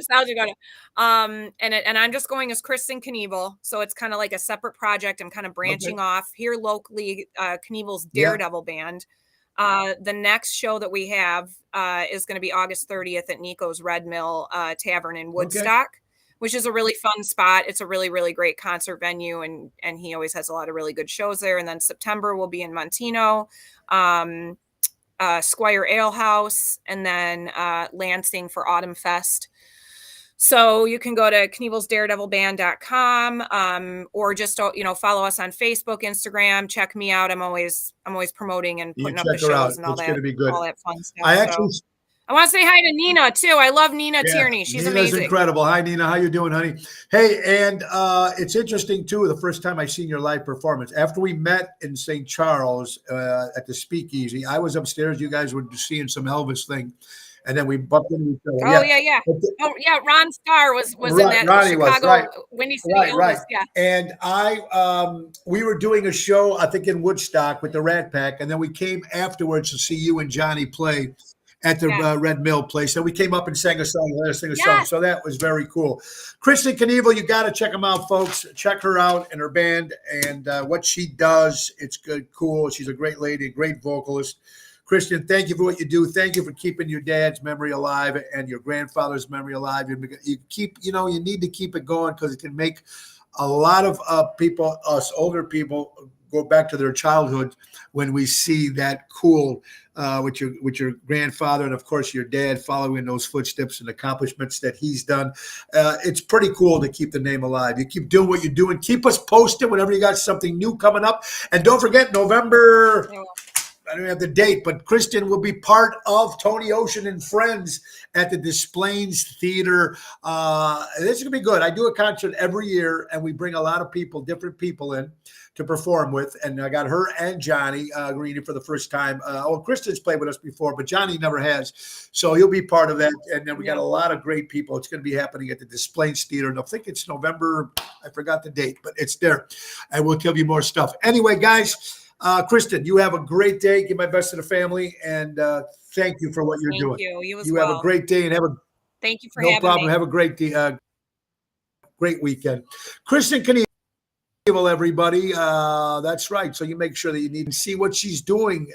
South Dakota. And I'm just going as Kristen Knievel. So it's kind of like a separate project. I'm kind of branching off here locally, Knievel's Yeah. Daredevil Band. The next show that we have is going to be August 30th at Nico's Red Mill Tavern in Woodstock, which is a really fun spot. It's a really, really great concert venue, and he always has a lot of really good shows there. And then September we'll be in Montino, Squire Ale House, and then Lansing for Autumn Fest. So you can go to KnievelsDaredevilBand.com, or just follow us on Facebook, Instagram. Check me out. I'm always promoting and putting up the shows and all that. It's going to be good. All that fun stuff. I want to say hi to Nina too. I love Nina Tierney. She's Nina's amazing. incredible. Hi, Nina. How you doing, honey? Hey, and it's interesting too. The first time I seen your live performance after we met in St. Charles at the Speakeasy, I was upstairs. You guys were seeing some Elvis thing, and then we bumped into each other. Oh yeah. Oh yeah. Ron Starr was in that Chicago Windy City Elvis. Right. Yeah. And we were doing a show, I think in Woodstock with the Rat Pack, and then we came afterwards to see you and Johnny play at the Red Mill place. And we came up and sang a song, let us sing a song. So that was very cool. Kristen Knievel, you got to check them out, folks. Check her out and her band and what she does. It's good, cool. She's a great lady, a great vocalist. Kristen, thank you for what you do. Thank you for keeping your dad's memory alive and your grandfather's memory alive. You need to keep it going because it can make a lot of people, us older people, go back to their childhood when we see that cool with your grandfather and of course your dad following those footsteps and accomplishments that he's done. It's pretty cool to keep the name alive. You keep doing what you're doing. Keep us posted whenever you got something new coming up. And don't forget November. I don't have the date, but Kristen will be part of Tony Ocean and Friends at the Des Plaines Theater. This is going to be good. I do a concert every year, and we bring a lot of people, different people in to perform with. And I got her and Johnny Greeny for the first time. Kristen's played with us before, but Johnny never has. So he'll be part of that. And then we got a lot of great people. It's going to be happening at the Des Plaines Theater. And I think it's November. I forgot the date, but it's there. And we'll give you more stuff. Anyway, guys. Kristen, you have a great day. Give my best to the family, and thank you for what you're doing. Thank you. You as well. well. Have a great day, and thank you for having me. Have a great day, great weekend. Kristen Knievel, everybody. That's right. So you make sure that you need to see what she's doing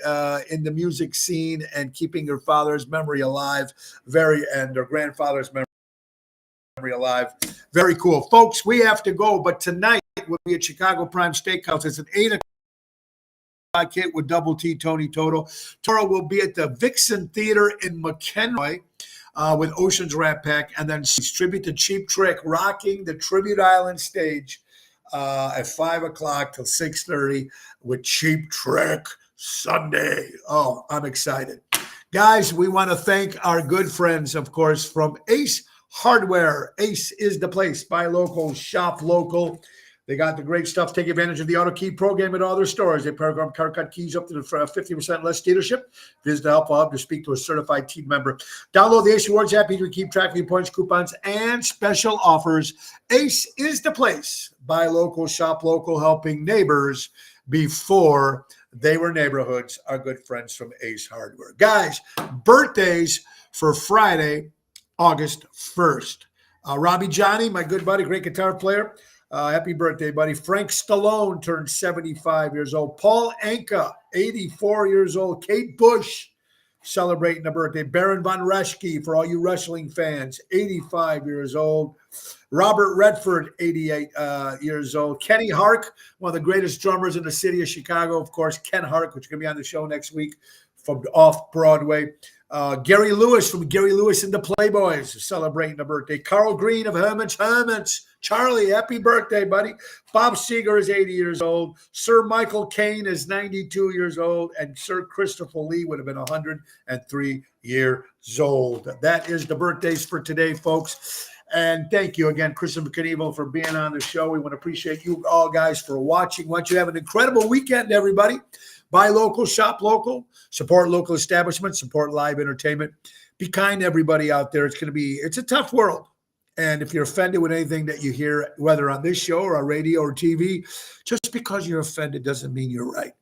in the music scene and keeping her father's memory alive, and her grandfather's memory alive. Very cool, folks. We have to go, but tonight we'll be at Chicago Prime Steakhouse. It's at 8:00. Kit with Double T Tony Toto. Tomorrow will be at the Vixen Theater in McKenroy with Ocean's Rat Pack, and then tribute to Cheap Trick, rocking the Tribute Island stage at 5:00 till 6:30 with Cheap Trick Sunday. Oh, I'm excited. Guys, we want to thank our good friends, of course, from Ace Hardware. Ace is the place. Buy local, shop local. They got the great stuff. Take advantage of the auto key program at all their stores. They program car cut keys up to the 50% less dealership. Visit the Help Hub to speak to a certified team member. Download the Ace Rewards app to keep track of your points, coupons, and special offers. Ace is the place. Buy local, shop local, helping neighbors before they were neighborhoods. Our good friends from Ace Hardware. Guys, birthdays for Friday, August 1st. Robbie Johnny, my good buddy, great guitar player. Happy birthday, buddy. Frank Stallone turned 75 years old. Paul Anka, 84 years old. Kate Bush celebrating a birthday. Baron Von Raschke, for all you wrestling fans, 85 years old. Robert Redford, 88 years old. Kenny Hark, one of the greatest drummers in the city of Chicago. Of course, Ken Hark, which is going to be on the show next week from off Broadway. Gary Lewis from Gary Lewis and the Playboys celebrating a birthday. Carl Green of Herman's Charlie, happy birthday, buddy. Bob Seger is 80 years old. Sir Michael Caine is 92 years old. And Sir Christopher Lee would have been 103 years old. That is the birthdays for today, folks. And thank you again, Christopher Knievel, for being on the show. We want to appreciate you all guys for watching. I want you to have an incredible weekend, everybody. Buy local, shop local, support local establishments, support live entertainment. Be kind to everybody out there. It's a tough world. And if you're offended with anything that you hear, whether on this show or on radio or TV, just because you're offended doesn't mean you're right.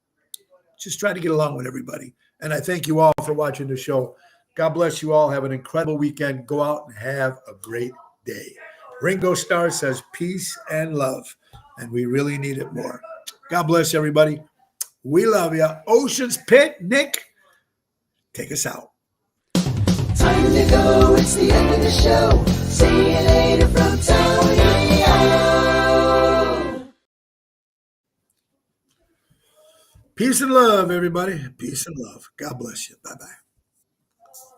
Just try to get along with everybody. And I thank you all for watching the show. God bless you all. Have an incredible weekend. Go out and have a great day. Ringo Starr says peace and love. And we really need it more. God bless everybody. We love you. Ocean's Pit, Nick, take us out. Time to go, it's the end of the show. See you later from Tony O. Peace and love, everybody. Peace and love. God bless you. Bye-bye.